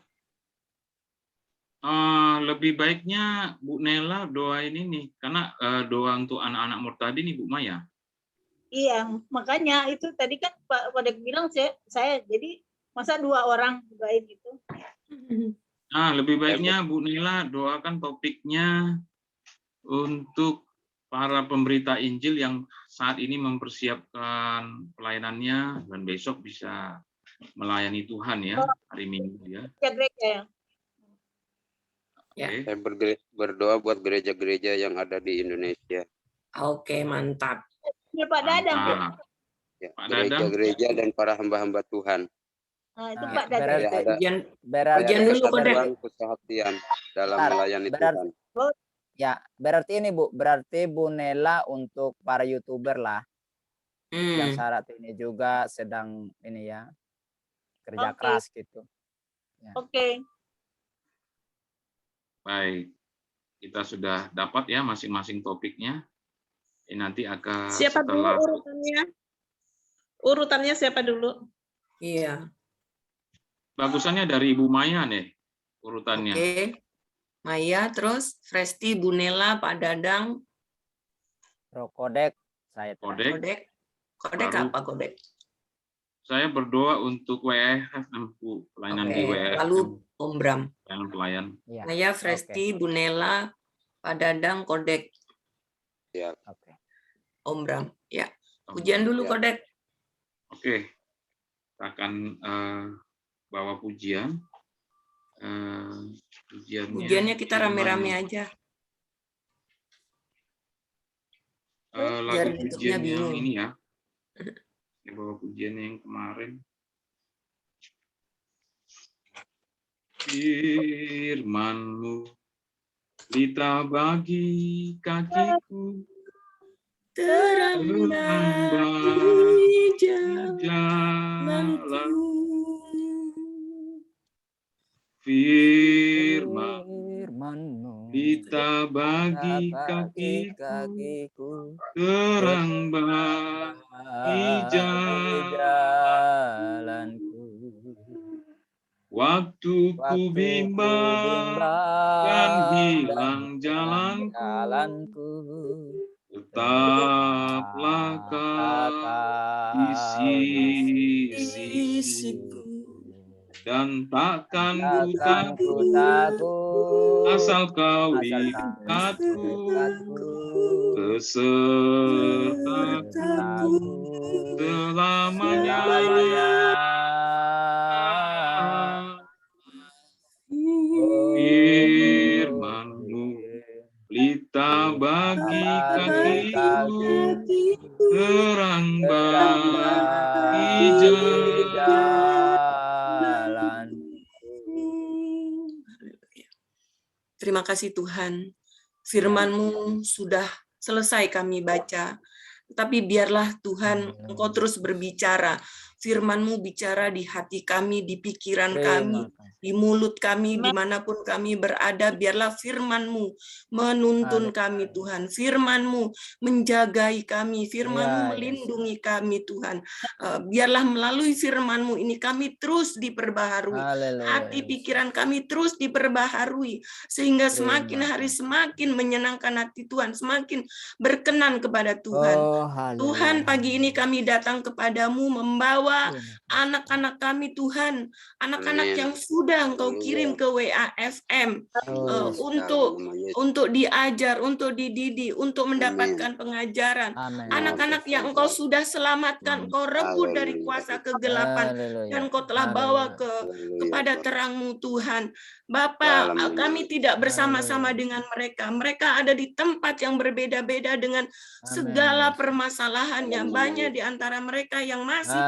Lebih baiknya Bu Nela doain ini karena doa untuk anak-anak murtadin Ibu Maya. Iya, makanya itu tadi kan Pak Kodek bilang saya jadi masa 2 orang doain itu. Lebih baiknya Bu Nela doakan topiknya untuk para pemberita Injil yang saat ini mempersiapkan pelayanannya dan besok bisa melayani Tuhan ya hari Minggu ya. Gereja ya. Ya. Oke. Saya berdoa buat gereja-gereja yang ada di Indonesia. Oke, mantap. Ya Pak Dadang. Mantap. Ya, Pak Dadang. gereja-gereja dan para hamba-hamba Tuhan. Nah, itu Nah, Pak Dadang. berarti Ujian dulu, Kodek. Kesehatian dalam Bentar, melayani Tuhan. Ya, berarti ini Bu, berarti Bu Nela untuk para YouTuber lah. Yang syarat ini juga sedang ini ya kerja keras gitu. Ya. Oke. Baik, kita sudah dapat ya masing-masing topiknya. Nanti akan Siapa setelah dulu urutannya? Urutannya siapa dulu? Iya. bagusannya dari Ibu Maya nih urutannya. Oke. Maya, terus Presti, Bu Nela, Pak Dadang, Bro Kodek, saya Kodek. Kodek Baru. apa Kodek? Saya berdoa untuk WAFM, Bu, pelayanan di WAFM. Lalu Om Bram. Pelayan. Ya. Maya, Presti, Bu Nela, Pak Dadang, Kodek. Ya. Oke. Om Bram. Ya. Pujian dulu, Ya. Kodek. Oke, kita akan bawa pujian. Pujiannya kita rame-rame aja. Lagu Biar pujian yang bingung. ini ya. Ini bawa pujian yang kemarin. Firman-Mu pelita bagi kakiku, Terang bagi jalanku. Firman-Mu pelita bagi kakiku, terang bagi jalanku. Waktu ku bimbang dan hilang jalanku, tetaplah kau di sisiku, dan takkan ku takut asal kau ikatku besertaku selamanya. Firman-Mu pelita bagi kakiku, terang bagi jalan. Terima kasih Tuhan, firman-Mu sudah selesai kami baca, tapi biarlah Tuhan Engkau terus berbicara, firman-Mu bicara di hati kami, di pikiran kami, di mulut kami, dimanapun kami berada, biarlah firman-Mu menuntun kami Tuhan, firman-Mu menjagai kami, firman-Mu melindungi kami Tuhan, biarlah melalui firman-Mu ini kami terus diperbaharui, hati pikiran kami terus diperbaharui, sehingga semakin hari semakin menyenangkan hati Tuhan, semakin berkenan kepada Tuhan. Tuhan, pagi ini kami datang kepadamu membawa anak-anak kami Tuhan, anak-anak yang sudah Engkau kirim ke WAFM untuk diajar, untuk dididik, untuk mendapatkan pengajaran. Anak-anak yang Engkau sudah selamatkan, Engkau rebut dari kuasa kegelapan, dan Engkau telah bawa kepada terang-Mu Tuhan. Bapa, kami tidak bersama-sama dengan mereka. Mereka ada di tempat yang berbeda-beda dengan segala permasalahannya. Banyak di antara mereka yang masih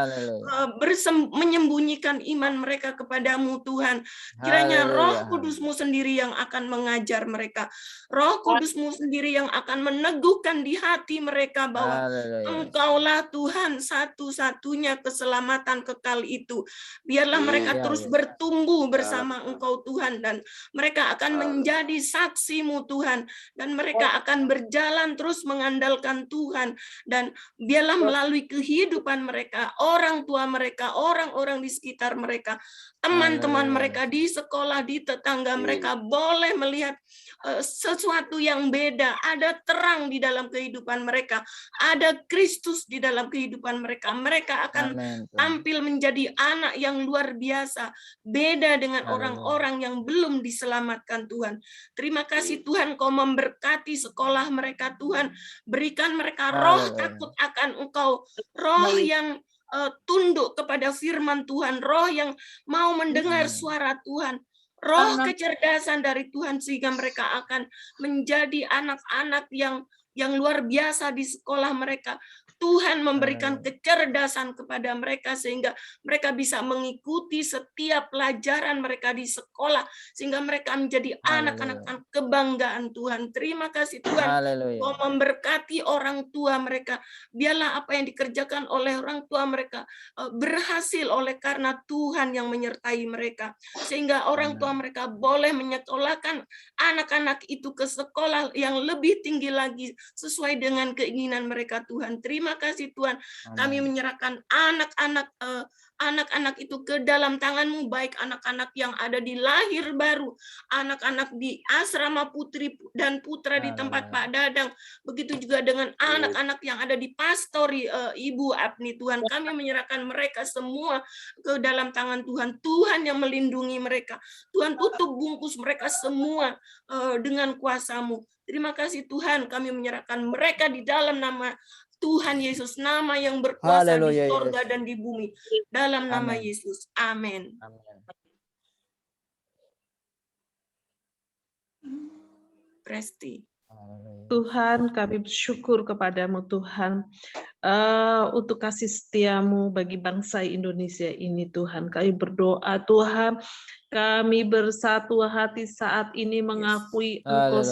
menyembunyikan iman mereka kepadamu Tuhan. Kiranya Roh Kudus-Mu sendiri yang akan mengajar mereka. Roh Kudus-Mu sendiri yang akan meneguhkan di hati mereka bahwa Engkaulah Tuhan satu-satunya keselamatan kekal itu. Biarlah mereka terus bertumbuh bersama Engkau Tuhan, dan mereka akan menjadi saksi-Mu Tuhan, dan mereka akan berjalan terus mengandalkan Tuhan, dan biarlah melalui kehidupan mereka, orang tua mereka, orang-orang di sekitar mereka, teman-teman mereka di sekolah, di tetangga mereka boleh melihat sesuatu yang beda. Ada terang di dalam kehidupan mereka, ada Kristus di dalam kehidupan mereka. Mereka akan tampil menjadi anak yang luar biasa, beda dengan orang-orang yang belum diselamatkan Tuhan. Terima kasih Tuhan, Kau memberkati sekolah mereka Tuhan, berikan mereka roh takut akan Engkau, roh yang tunduk kepada firman Tuhan, roh yang mau mendengar suara Tuhan, roh kecerdasan dari Tuhan, sehingga mereka akan menjadi anak-anak yang luar biasa di sekolah mereka. Tuhan memberikan kecerdasan kepada mereka sehingga mereka bisa mengikuti setiap pelajaran mereka di sekolah, sehingga mereka menjadi anak-anak kebanggaan Tuhan. Terima kasih Tuhan, Kau memberkati orang tua mereka. Biarlah apa yang dikerjakan oleh orang tua mereka berhasil oleh karena Tuhan yang menyertai mereka, sehingga orang tua mereka boleh menyekolahkan anak-anak itu ke sekolah yang lebih tinggi lagi sesuai dengan keinginan mereka Tuhan. Terima kasih Tuhan, kami menyerahkan anak-anak itu ke dalam tangan-Mu, baik anak-anak yang ada di lahir baru, anak-anak di asrama putri dan putra di tempat Pak Dadang, begitu juga dengan anak-anak yang ada di pastori Ibu Apni Tuhan. Kami menyerahkan mereka semua ke dalam tangan Tuhan. Tuhan yang melindungi mereka. Tuhan, tutup bungkus mereka semua dengan kuasa-Mu. Terima kasih Tuhan, kami menyerahkan mereka di dalam nama Tuhan Yesus, nama yang berkuasa di surga dan di bumi. Dalam nama Yesus. Amin. Presti. Tuhan, kami bersyukur kepadamu Tuhan, untuk kasih setiamu bagi bangsa Indonesia ini Tuhan. Kami berdoa Tuhan, kami bersatu hati saat ini mengakui Engkau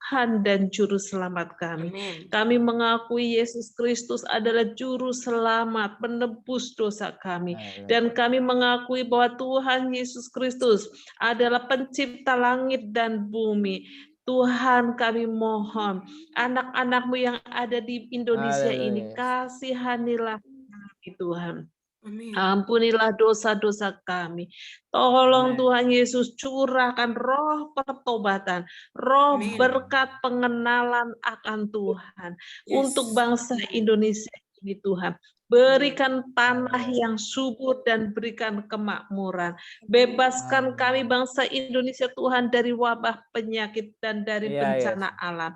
Tuhan dan Juru Selamat kami. Amin. Kami mengakui Yesus Kristus adalah Juru Selamat, penebus dosa kami. Dan kami mengakui bahwa Tuhan Yesus Kristus adalah pencipta langit dan bumi. Tuhan kami mohon anak-anak-Mu yang ada di Indonesia ini, Haleluya. kasihanilah kami Tuhan. Amin. Ampunilah dosa-dosa kami. Tolong Amin. Tuhan Yesus curahkan roh pertobatan, roh Amin. berkat pengenalan akan Tuhan untuk bangsa Indonesia ini Tuhan. Berikan tanah yang subur dan berikan kemakmuran. Bebaskan kami bangsa Indonesia Tuhan dari wabah penyakit dan dari Iya, bencana alam.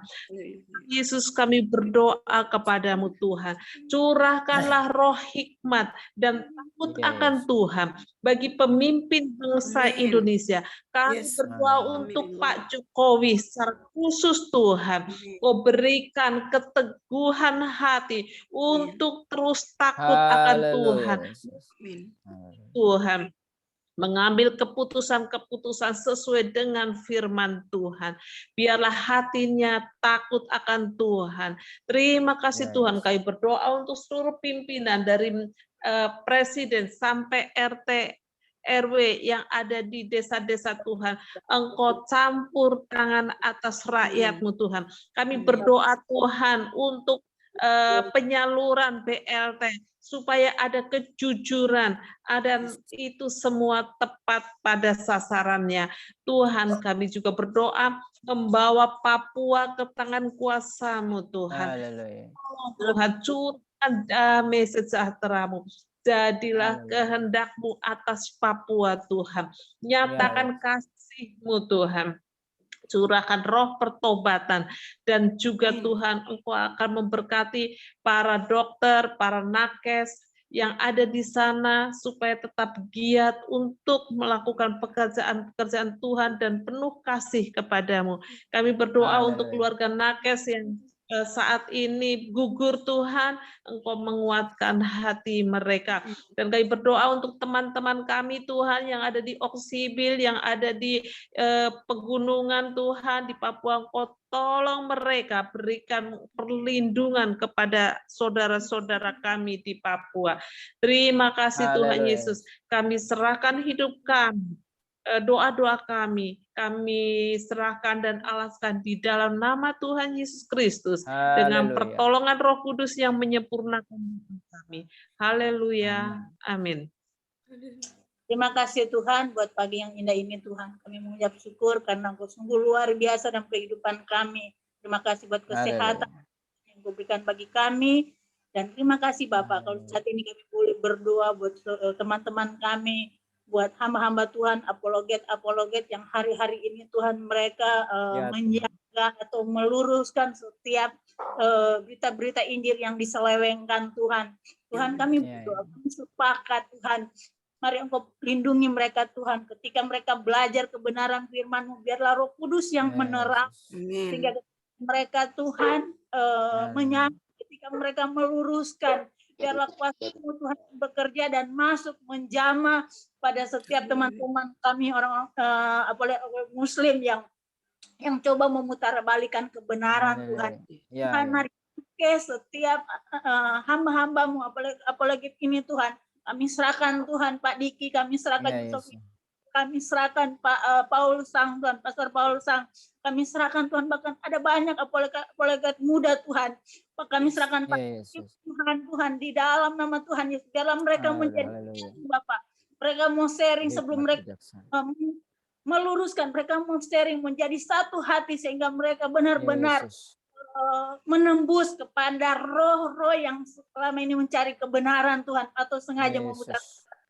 Yesus kami berdoa kepadamu Tuhan. Curahkanlah roh hikmat dan takut Yes. akan Tuhan bagi pemimpin bangsa Amin. Indonesia. Kami Yes. berdoa Amin. untuk Amin. Pak Jokowi secara khusus Tuhan. Amin. Kau berikan keteguhan hati untuk terus takut akan Tuhan. Haleluya. Yesus. Amin. Tuhan mengambil keputusan-keputusan sesuai dengan firman Tuhan. Biarlah hatinya takut akan Tuhan. Terima kasih Ya, Tuhan. Yesus. Kami berdoa untuk seluruh pimpinan dari presiden sampai RT RW yang ada di desa-desa Tuhan. Engkau campur tangan atas rakyatmu Tuhan. Kami berdoa Tuhan untuk penyaluran BLT supaya ada kejujuran, dan itu semua tepat pada sasarannya. Tuhan, kami juga berdoa membawa Papua ke tangan kuasa-Mu Tuhan. Haleluya. Tuhan, curahkan damai sejahtera-Mu. Jadilah kehendak-Mu atas Papua Tuhan. Nyatakan kasih-Mu Tuhan. Curahkan roh pertobatan dan juga Tuhan Engkau akan memberkati para dokter, para nakes yang ada di sana supaya tetap giat untuk melakukan pekerjaan-pekerjaan Tuhan dan penuh kasih kepadamu. Kami berdoa untuk keluarga nakes yang saat ini gugur Tuhan, Engkau menguatkan hati mereka. Dan kami berdoa untuk teman-teman kami Tuhan yang ada di Oksibil, yang ada di pegunungan Tuhan, di Papua. Engkau tolong mereka, berikan perlindungan kepada saudara-saudara kami di Papua. Terima kasih Tuhan Yesus. Kami serahkan hidup kami, doa-doa kami serahkan dan alaskan di dalam nama Tuhan Yesus Kristus dengan pertolongan Roh Kudus yang menyempurnakan kami. Haleluya. Amin. Terima kasih Tuhan buat pagi yang indah ini Tuhan. Kami mengucap syukur karena Engkau sungguh luar biasa dalam kehidupan kami. Terima kasih buat kesehatan yang Engkau berikan bagi kami. Dan terima kasih Bapak kalau saat ini kami boleh berdoa buat teman-teman kami, buat hamba-hamba Tuhan, apologet yang hari-hari ini Tuhan mereka menjaga atau meluruskan setiap berita-berita Injil yang diselewengkan Tuhan. Tuhan kami berdoa, kami sepakat Tuhan. Mari Engkau lindungi mereka Tuhan. Ketika mereka belajar kebenaran firman-Mu, biarlah Roh Kudus yang menerang. Sehingga mereka Tuhan menyambut ketika mereka meluruskan. Biarlah kuasa-Mu Tuhan bekerja dan masuk menjamah pada setiap teman-teman kami orang Muslim yang coba memutarbalikan kebenaran Tuhan. Tuhan mari setiap hamba-hamba-Mu apalagi ini Tuhan. Kami serahkan Tuhan Pak Diki, kami serahkan kami serahkan Pak Paul Sang Tuhan, Pastor Paul Sang. Kami serahkan Tuhan, bahkan ada banyak apologet muda Tuhan. Kami serahkan Pak Tuhan di dalam nama Tuhan Yesus. Biarlah mereka menjadi Bapak. Mereka mau sharing sebelum mereka meluruskan, mereka mau sharing menjadi satu hati sehingga mereka benar-benar menembus kepada roh-roh yang selama ini mencari kebenaran Tuhan atau sengaja memutar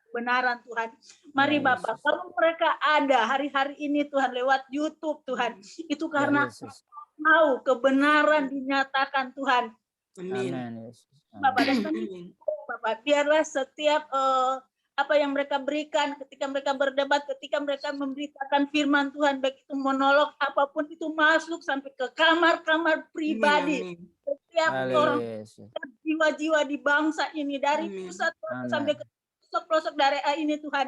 kebenaran Tuhan. Mari Bapak, kalau mereka ada hari-hari ini Tuhan lewat YouTube Tuhan, itu karena mau kebenaran dinyatakan Tuhan. Amin. Bapak, dan Bapak, biarlah setiap apa yang mereka berikan ketika mereka berdebat, ketika mereka memberitakan firman Tuhan, baik itu monolog apapun itu masuk sampai ke kamar-kamar pribadi. Setiap orang, jiwa-jiwa di bangsa ini dari pusat sampai ke pelosok daerah ini Tuhan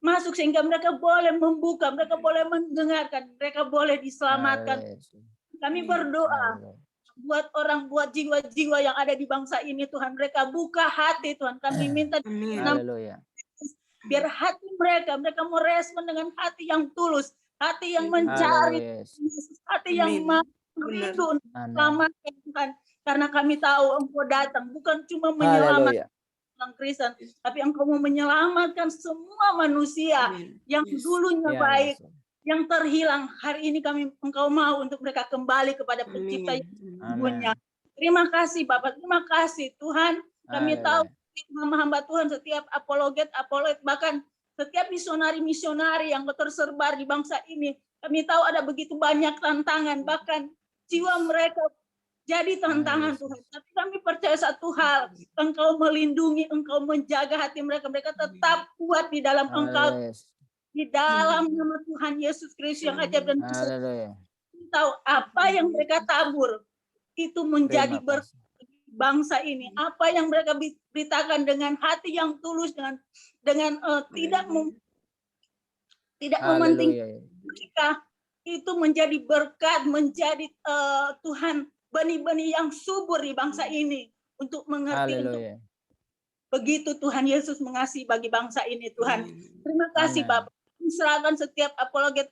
masuk sehingga mereka boleh membuka, mereka boleh mendengarkan, mereka boleh diselamatkan. Kami berdoa buat jiwa-jiwa yang ada di bangsa ini Tuhan, mereka buka hati Tuhan. Kami minta biar hati mereka mau respon dengan hati yang tulus. hati yang Amin. mencari Haleluya. Yesus, hati yang Amin. mau Benar. rindu untuk Amin. selamatkan Tuhan. Karena kami tahu Engkau datang bukan cuma menyelamatkan Haleluya. orang Kristen, tapi Engkau mau menyelamatkan semua manusia Amin. yang Yes. dulunya Ya, baik, Yesus. yang terhilang. Hari ini Engkau mau untuk mereka kembali kepada Pencipta yang Amin. sesungguhnya. Amin. Terima kasih Bapak, terima kasih Tuhan. Kami tahu Haleluya. hamba-hamba Tuhan, setiap apologet, bahkan setiap misionari yang tersebar di bangsa ini, kami tahu ada begitu banyak tantangan, bahkan jiwa mereka jadi tantangan Yesus. Tuhan. Tapi kami percaya satu hal, Engkau melindungi, Engkau menjaga hati mereka, mereka tetap kuat di dalam Engkau, Haleluya. di dalam nama Tuhan Yesus Kristus yang ajaib dan besar. Haleluya. Tahu apa yang mereka tabur itu menjadi Terima berkat kasih. bangsa ini. Apa yang mereka beritakan dengan hati yang tulus, dengan tidak mementingkan Haleluya. mereka, itu menjadi berkat, menjadi Tuhan benih-benih yang subur di bangsa ini untuk mengerti, untuk Haleluya. begitu Tuhan Yesus mengasihi bagi bangsa ini Tuhan. Terima kasih Amin. Bapak. Serahkan setiap apologet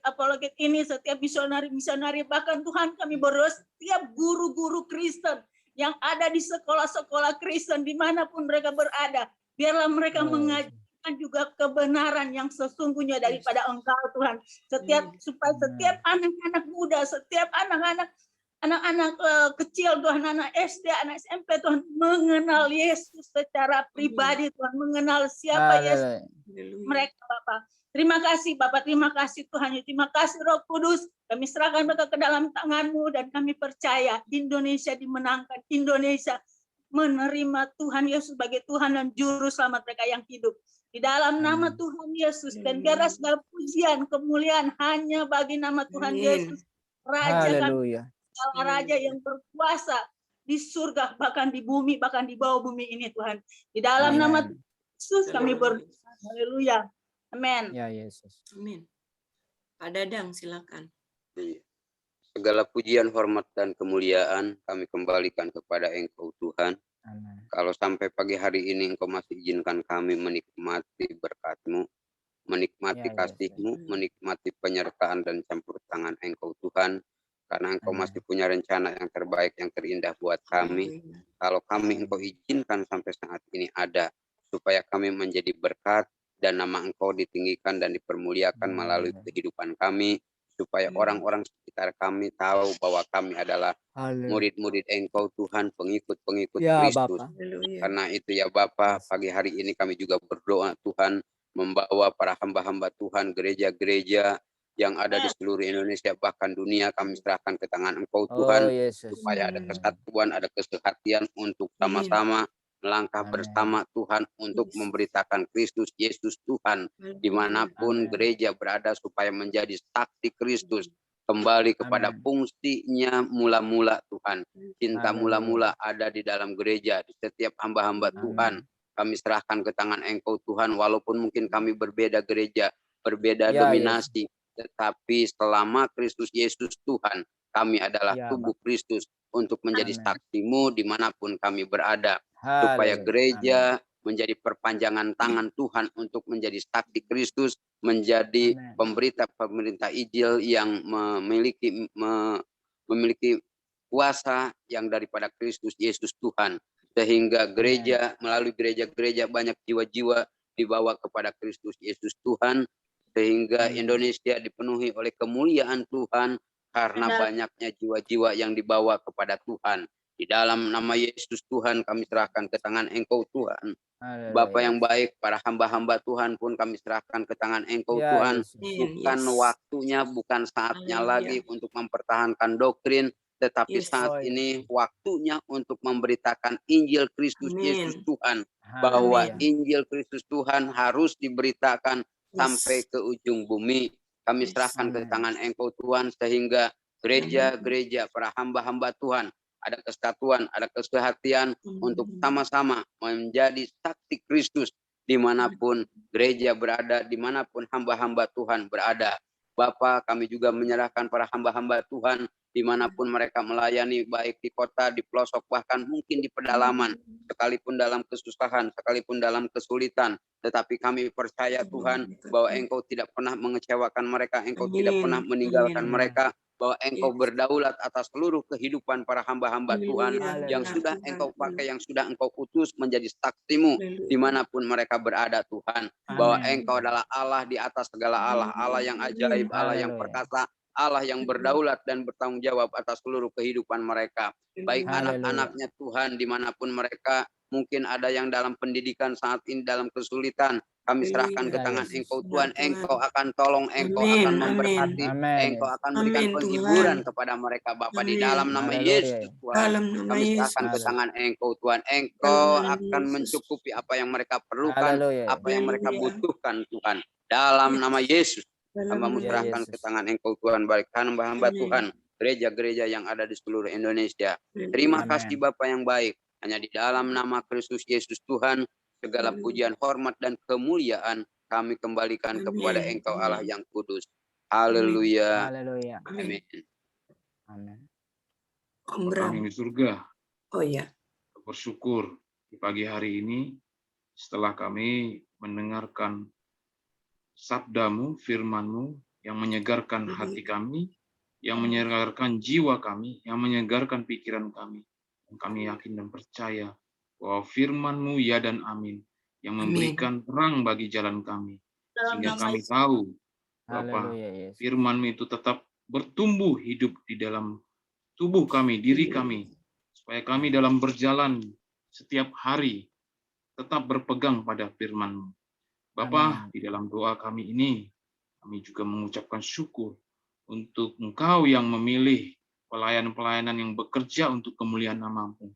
ini, setiap misionari, bahkan Tuhan kami berdoa setiap guru-guru Kristen yang ada di sekolah-sekolah Kristen dimanapun mereka berada, biarlah mereka mengajarkan juga kebenaran yang sesungguhnya daripada Engkau Tuhan. Supaya setiap anak-anak muda, setiap anak-anak kecil Tuhan, anak SD, anak SMP Tuhan, mengenal Yesus secara pribadi Tuhan, mengenal siapa Yesus mereka Bapak. Terima kasih Bapak, terima kasih Tuhan, terima kasih Roh Kudus. Kami serahkan mereka ke dalam tangan-Mu dan kami percaya Indonesia dimenangkan, Indonesia menerima Tuhan Yesus sebagai Tuhan dan Juru Selamat mereka yang hidup. Di dalam nama Tuhan Yesus, dan biarlah segala pujian, kemuliaan hanya bagi nama Tuhan Yesus, Raja kami, Raja yang berkuasa di surga, bahkan di bumi, bahkan di bawah bumi ini Tuhan. Di dalam nama Yesus kami berdoa. Haleluya. Amin. Ya Yesus. Amin. Pak Dadang, silakan. Segala pujian, hormat, dan kemuliaan kami kembalikan kepada Engkau Tuhan. Amin. Kalau sampai pagi hari ini Engkau masih izinkan kami menikmati berkat-Mu, menikmati Ya, kasih-Mu, menikmati penyertaan dan campur tangan Engkau Tuhan, karena Engkau masih punya rencana yang terbaik, yang terindah buat kami. Kalau kami Engkau izinkan sampai saat ini ada, supaya kami menjadi berkat, dan nama Engkau ditinggikan dan dipermuliakan melalui kehidupan kami, supaya orang-orang sekitar kami tahu bahwa kami adalah murid-murid Engkau Tuhan, pengikut-pengikut Kristus. Karena itu ya Bapa, pagi hari ini kami juga berdoa Tuhan, membawa para hamba-hamba Tuhan, gereja-gereja yang ada di seluruh Indonesia, bahkan dunia, kami serahkan ke tangan Engkau Tuhan, supaya ada kesatuan, ada kesehatian untuk sama-sama melangkah bersama Tuhan untuk memberitakan Kristus Yesus Tuhan dimanapun gereja berada, supaya menjadi saksi Kristus kembali kepada fungsinya mula-mula Tuhan. Cinta mula-mula ada di dalam gereja, di setiap hamba-hamba Tuhan. Kami serahkan ke tangan Engkau Tuhan, walaupun mungkin kami berbeda gereja, berbeda dominasi, tetapi selama Kristus Yesus Tuhan, kami adalah tubuh Kristus untuk menjadi saksi-Mu dimanapun kami berada. Supaya gereja menjadi perpanjangan tangan Tuhan untuk menjadi saksi Kristus, menjadi pemerintah Injil yang memiliki kuasa yang daripada Kristus Yesus Tuhan, sehingga gereja, melalui gereja-gereja banyak jiwa-jiwa dibawa kepada Kristus Yesus Tuhan, sehingga Indonesia dipenuhi oleh kemuliaan Tuhan karena banyaknya jiwa-jiwa yang dibawa kepada Tuhan. Di dalam nama Yesus Tuhan kami serahkan ke tangan Engkau Tuhan. Bapa yang baik, para hamba-hamba Tuhan pun kami serahkan ke tangan Engkau Tuhan. Bukan waktunya, bukan saatnya lagi untuk mempertahankan doktrin, tetapi saat ini waktunya untuk memberitakan Injil Kristus Yesus Tuhan. Bahwa Injil Kristus Tuhan harus diberitakan sampai ke ujung bumi. Kami serahkan ke tangan Engkau Tuhan, sehingga gereja-gereja, para hamba-hamba Tuhan, ada kesatuan, ada kesehatian untuk sama-sama menjadi saksi Kristus dimanapun gereja berada, dimanapun hamba-hamba Tuhan berada. Bapa, kami juga menyerahkan para hamba-hamba Tuhan dimanapun mereka melayani, baik di kota, di pelosok, bahkan mungkin di pedalaman, sekalipun dalam kesusahan, sekalipun dalam kesulitan. Tetapi kami percaya Tuhan bahwa Engkau tidak pernah mengecewakan mereka, Engkau tidak pernah meninggalkan mereka, bahwa Engkau berdaulat atas seluruh kehidupan para hamba-hamba Tuhan yang sudah Engkau pakai, yang sudah Engkau utus menjadi saksi-Mu dimanapun mereka berada Tuhan. Bahwa Engkau adalah Allah di atas segala Allah, Allah yang ajaib, Allah yang perkasa, Allah yang berdaulat dan bertanggung jawab atas seluruh kehidupan mereka. Baik anak-anaknya Tuhan dimanapun mereka, mungkin ada yang dalam pendidikan saat ini dalam kesulitan, kami serahkan ke tangan Engkau Tuhan. Engkau akan tolong, Engkau akan memberkati, Engkau akan berikan penghiburan kepada mereka Bapa di dalam nama Yesus Tuhan. Kami serahkan ke tangan Engkau Tuhan. Engkau akan mencukupi apa yang mereka perlukan, apa yang mereka butuhkan Tuhan. Dalam nama Yesus, hamba serahkan ke tangan Engkau Tuhan. Balikkan hamba-hamba Tuhan, gereja-gereja yang ada di seluruh Indonesia. Terima kasih Bapa yang baik. Hanya di dalam nama Kristus Yesus Tuhan, segala pujian, hormat, dan kemuliaan kami kembalikan kepada Engkau Allah yang kudus. Haleluya. Amin. Amin. Om Bapa kami Bram. di surga, Oh ya. bersyukur di pagi hari ini setelah kami mendengarkan sabda-Mu, firman-Mu yang menyegarkan hati kami, yang menyegarkan jiwa kami, yang menyegarkan pikiran kami. Dan kami yakin dan percaya bahwa firman-Mu ya dan amin, yang memberikan terang bagi jalan kami. Sehingga kami tahu Bapa, firman-Mu itu tetap bertumbuh hidup di dalam tubuh kami, diri kami, supaya kami dalam berjalan setiap hari tetap berpegang pada firman-Mu. Bapa, di dalam doa kami ini, kami juga mengucapkan syukur untuk Engkau yang memilih pelayan-pelayanan yang bekerja untuk kemuliaan nama-Mu,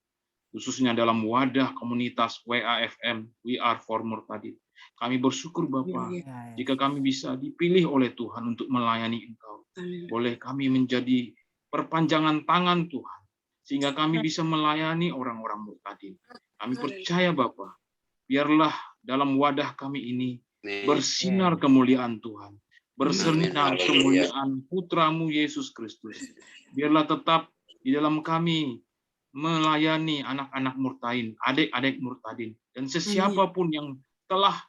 khususnya dalam wadah komunitas WAFM, We Are For More tadi. Kami bersyukur Bapa, jika kami bisa dipilih oleh Tuhan untuk melayani Engkau. Boleh kami menjadi perpanjangan tangan Tuhan, sehingga kami bisa melayani orang-orang murtadin. Kami percaya Bapa, biarlah dalam wadah kami ini bersinar kemuliaan Tuhan, bersinar kemuliaan Putra-Mu Yesus Kristus. Biarlah tetap di dalam kami melayani anak-anak murtadin, adik-adik murtadin, dan sesiapapun yang telah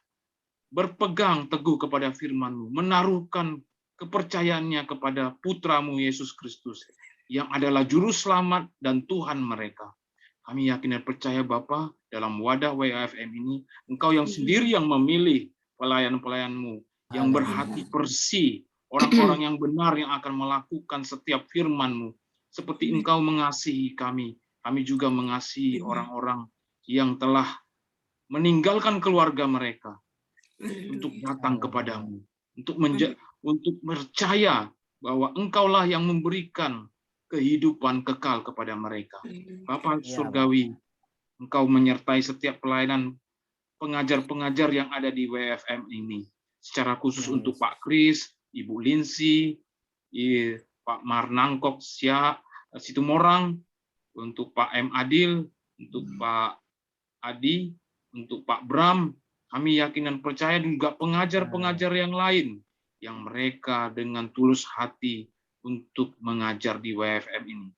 berpegang teguh kepada firman-Mu, menaruhkan kepercayaannya kepada Putra-Mu Yesus Kristus, yang adalah Juru Selamat dan Tuhan mereka. Kami yakin dan percaya Bapa, dalam wadah WAFM ini, Engkau yang sendiri yang memilih pelayan-pelayan-Mu, yang berhati bersih, orang-orang yang benar yang akan melakukan setiap firman-Mu. Seperti Engkau mengasihi kami, kami juga mengasihi orang-orang yang telah meninggalkan keluarga mereka untuk datang kepadamu, untuk percaya bahwa Engkaulah yang memberikan kehidupan kekal kepada mereka. Bapa Surgawi, Engkau menyertai setiap pelayanan pengajar-pengajar yang ada di WFM ini, secara khusus untuk Pak Kris, Ibu Linsi, Pak Marnangkok Situmorang, untuk Pak M. Adil, untuk Pak Adi, untuk Pak Bram. Kami yakin dan percaya juga pengajar-pengajar yang lain yang mereka dengan tulus hati untuk mengajar di WFM ini.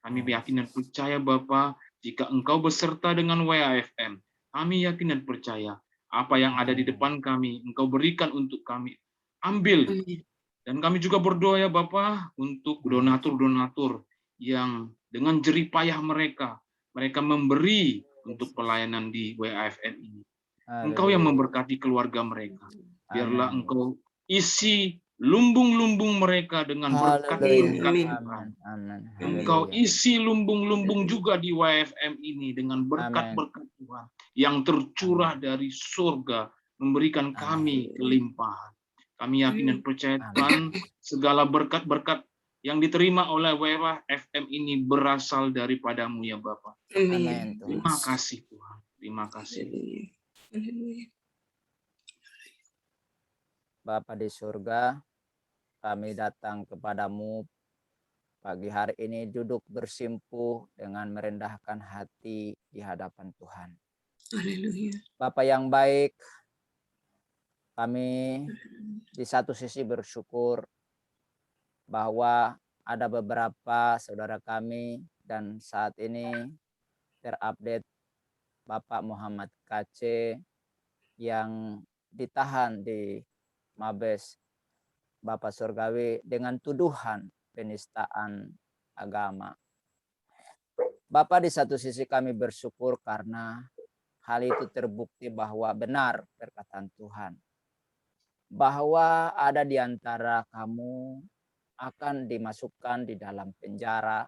Kami yakin dan percaya Bapa, jika Engkau beserta dengan WFM, kami yakin dan percaya apa yang ada di depan kami, Engkau berikan untuk kami. Ambil. Dan kami juga berdoa ya Bapa, untuk donatur-donatur yang dengan jerih payah mereka memberi untuk pelayanan di WAFM ini. Engkau yang memberkati keluarga mereka. Biarlah Engkau isi lumbung-lumbung mereka dengan berkat-berkat Tuhan. Engkau isi lumbung-lumbung juga di WAFM ini dengan berkat-berkat Tuhan yang tercurah dari surga, memberikan kami kelimpahan. Kami yakin dan percaya Tuhan, segala berkat-berkat yang diterima oleh WAFM ini berasal daripada-Mu ya Bapa. Terima kasih Tuhan. Terima kasih. Bapa di surga, kami datang kepadamu pagi hari ini duduk bersimpuh dengan merendahkan hati di hadapan Tuhan. Bapa yang baik, kami di satu sisi bersyukur bahwa ada beberapa saudara kami dan saat ini terupdate Bapak Muhammad KC yang ditahan di Mabes Bapak Surgawi dengan tuduhan penistaan agama. Bapak, di satu sisi kami bersyukur karena hal itu terbukti bahwa benar perkataan Tuhan. Bahwa ada di antara kamu akan dimasukkan di dalam penjara.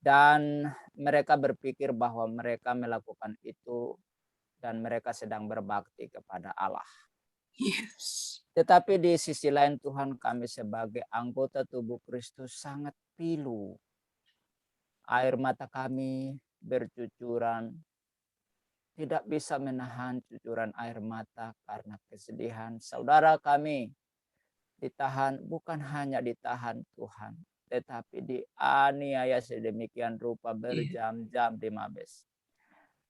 Dan mereka berpikir bahwa mereka melakukan itu dan mereka sedang berbakti kepada Allah. Yes. Tetapi di sisi lain Tuhan, kami sebagai anggota tubuh Kristus sangat pilu. Air mata kami bercucuran. Tidak bisa menahan cucuran air mata karena kesedihan. Saudara kami ditahan, bukan hanya ditahan Tuhan, tetapi dianiaya sedemikian rupa berjam-jam di Mabes.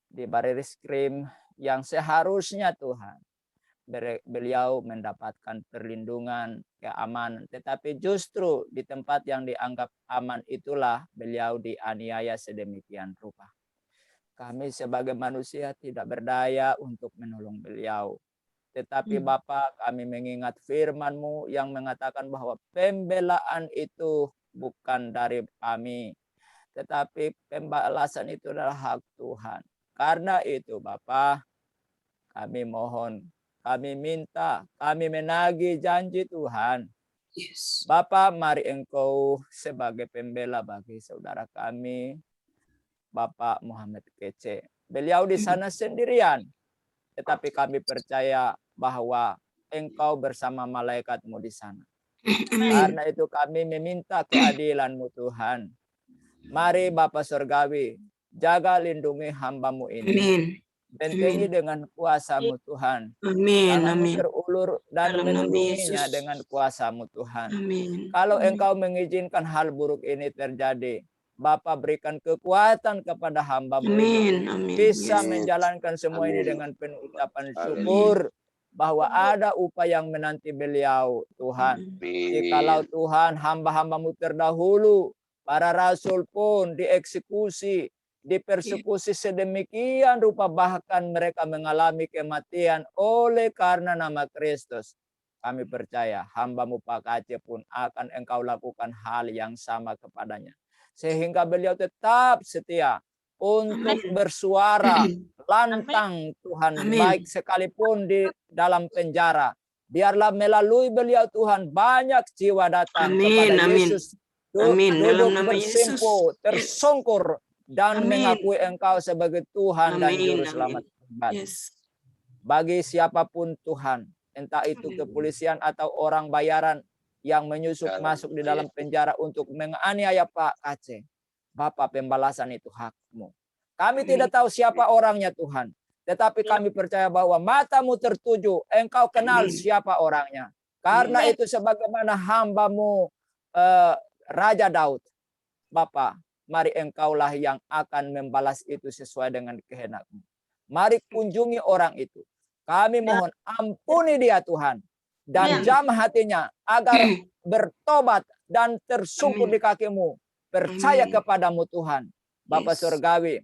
Di Bareskrim yang seharusnya Tuhan, beliau mendapatkan perlindungan, keamanan. Tetapi justru di tempat yang dianggap aman itulah beliau dianiaya sedemikian rupa. Kami sebagai manusia tidak berdaya untuk menolong beliau. Tetapi Bapak, kami mengingat firman-Mu yang mengatakan bahwa pembelaan itu bukan dari kami. Tetapi pembalasan itu adalah hak Tuhan. Karena itu Bapak, kami mohon, kami minta, kami menagih janji Tuhan. Yes. Bapak, mari Engkau sebagai pembela bagi saudara kami, Bapak Muhammad Kece. Beliau di sana sendirian. Tetapi kami percaya bahwa Engkau bersama malaikat-Mu di sana. Karena itu kami meminta keadilan-Mu Tuhan. Mari Bapa Surgawi, jaga lindungi hamba-Mu ini. Amin. Bentengi dengan kuasa-Mu Tuhan. Amin. Tangan-Mu Amin. terulur dan Dalam nama melindunginya Yesus. dengan kuasa-Mu Tuhan. Amin. Kalau Engkau mengizinkan hal buruk ini terjadi, Bapa berikan kekuatan kepada hamba-Mu ini. Amin. Amin. Bisa Yes. menjalankan semua ini Amin. dengan penuh ucapan Amin. syukur. Bahwa ada upaya yang menanti beliau, Tuhan. Jikalau Tuhan hamba-hamba-Mu terdahulu, para rasul pun dieksekusi, dipersekusi sedemikian rupa, bahkan mereka mengalami kematian oleh karena nama Kristus. Kami percaya hamba-Mu Pak Aceh pun akan Engkau lakukan hal yang sama kepadanya. Sehingga beliau tetap setia untuk bersuara lantang Tuhan. Amin. Baik sekalipun di dalam penjara. Biarlah melalui beliau Tuhan banyak jiwa datang Amin. kepada Amin. Yesus. Amin. Dalam Duduk nama Yesus. bersimpuh, tersungkur dan Amin. mengakui Engkau sebagai Tuhan dan Amin. Juru Amin. Selamat pribadi. Yes. Bagi siapapun Tuhan, entah itu Amin. kepolisian atau orang bayaran yang menyusup masuk di dalam penjara untuk menganiaya Pak Aceh. Bapak, pembalasan itu hak-Mu. Kami Amin. tidak tahu siapa orangnya Tuhan. Tetapi kami percaya bahwa mata-Mu tertuju. Engkau kenal Amin. siapa orangnya. Karena itu sebagaimana hamba-Mu Raja Daud. Bapak, mari Engkaulah yang akan membalas itu sesuai dengan kehendak-Mu. Mari kunjungi orang itu. Kami mohon ampuni dia Tuhan. Dan Amin. jam hatinya agar bertobat dan tersungkur Amin. di kaki-Mu. Percaya Amin. kepadamu Tuhan. Bapa Yes. Surgawi.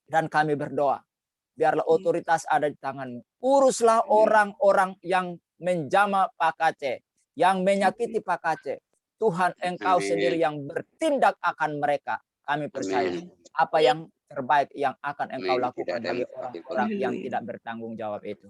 Dan kami berdoa. Biarlah otoritas ada di tangan-Mu. Uruslah orang-orang yang menjama Pak Aceh. Yang menyakiti Pak Aceh. Tuhan Engkau Amin. sendiri yang bertindak akan mereka. Kami percaya. Amin. Apa yang terbaik yang akan Engkau Amin. lakukan Tidak ada bagi yang orang-orang yang Haleluya. tidak bertanggung jawab itu.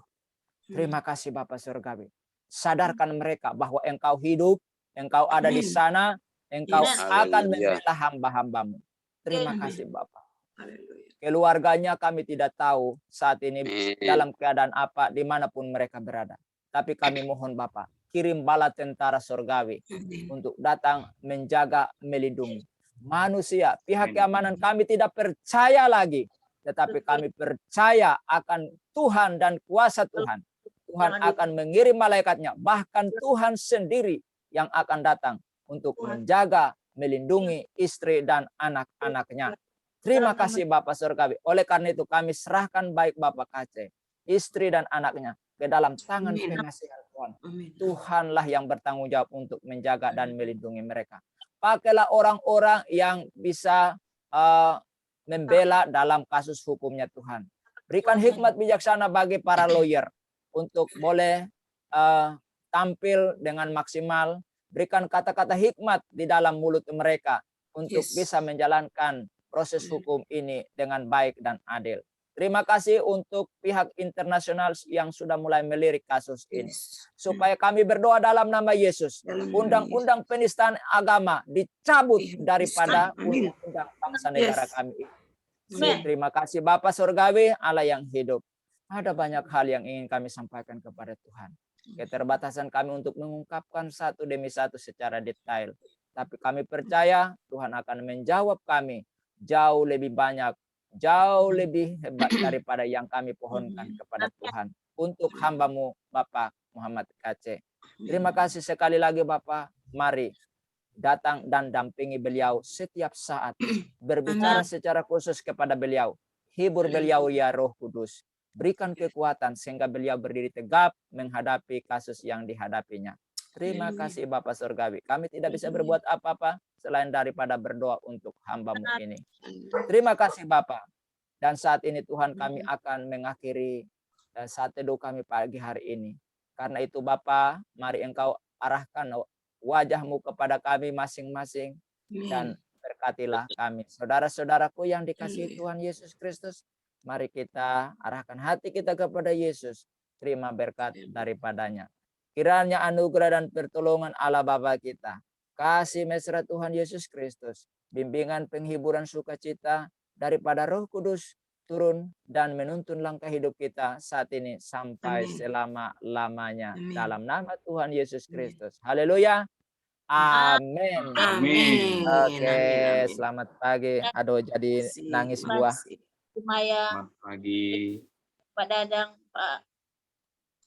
Terima kasih Bapak Surgawi. Sadarkan mereka bahwa Engkau hidup. Engkau ada di Amin. sana. Engkau Yes. akan Haleluya. membela hamba-hamba-Mu. Terima Amin. kasih Bapak. Haleluya. Keluarganya kami tidak tahu saat ini Amin. dalam keadaan apa, dimanapun mereka berada. Tapi kami mohon Bapak, kirim bala tentara surgawi Amin. untuk datang menjaga, melindungi. Manusia, pihak keamanan kami tidak percaya lagi. Tetapi kami percaya akan Tuhan dan kuasa Tuhan. Tuhan akan mengirim malaikatnya. Bahkan Tuhan sendiri yang akan datang untuk menjaga, melindungi istri dan anak-anaknya. Terima kasih Bapak Surgawi. Oleh karena itu kami serahkan baik Bapak Aceh, istri dan anaknya ke dalam tangan Amin. pengasihan Tuhan. Amin. Tuhanlah yang bertanggung jawab untuk menjaga dan melindungi mereka. Pakailah orang-orang yang bisa membela dalam kasus hukumnya Tuhan. Berikan hikmat bijaksana bagi para lawyer untuk boleh tampil dengan maksimal. Berikan kata-kata hikmat di dalam mulut mereka untuk Yes. bisa menjalankan proses hukum ini dengan baik dan adil. Terima kasih untuk pihak internasional yang sudah mulai melirik kasus ini. Yes. Supaya kami berdoa dalam nama Yesus. Dalam nama Undang-undang penistaan agama dicabut daripada Amin. undang-undang bangsa negara Yes. kami. Amin. Terima kasih Bapa Surgawi, Allah yang hidup. Ada banyak hal yang ingin kami sampaikan kepada Tuhan. Keterbatasan kami untuk mengungkapkan satu demi satu secara detail. Tapi kami percaya Tuhan akan menjawab kami jauh lebih banyak, jauh lebih hebat daripada yang kami pohonkan kepada Tuhan. Untuk hamba-Mu Bapak Muhammad KC. Terima kasih sekali lagi Bapak. Mari datang dan dampingi beliau setiap saat. Berbicara secara khusus kepada beliau. Hibur beliau ya Roh Kudus. Berikan kekuatan sehingga beliau berdiri tegap menghadapi kasus yang dihadapinya. Terima kasih Bapak Surgawi. Kami tidak bisa berbuat apa-apa selain daripada berdoa untuk hamba-Mu ini. Terima kasih Bapak. Dan saat ini Tuhan kami akan mengakhiri saat teduh kami pagi hari ini. Karena itu Bapak, mari Engkau arahkan wajah-Mu kepada kami masing-masing dan berkatilah kami. Saudara-saudaraku yang dikasihi Tuhan Yesus Kristus, mari kita arahkan hati kita kepada Yesus. Terima berkat daripadanya. Kiranya anugerah dan pertolongan Allah Bapa kita, kasih mesra Tuhan Yesus Kristus, bimbingan penghiburan sukacita daripada Roh Kudus turun dan menuntun langkah hidup kita saat ini sampai selama-lamanya. Dalam nama Tuhan Yesus Kristus. Haleluya. Amin. Amin. Oke, Amin. selamat pagi. Aduh, jadi nangis gua. Maya, Selamat pagi. Pak Dadang, Pak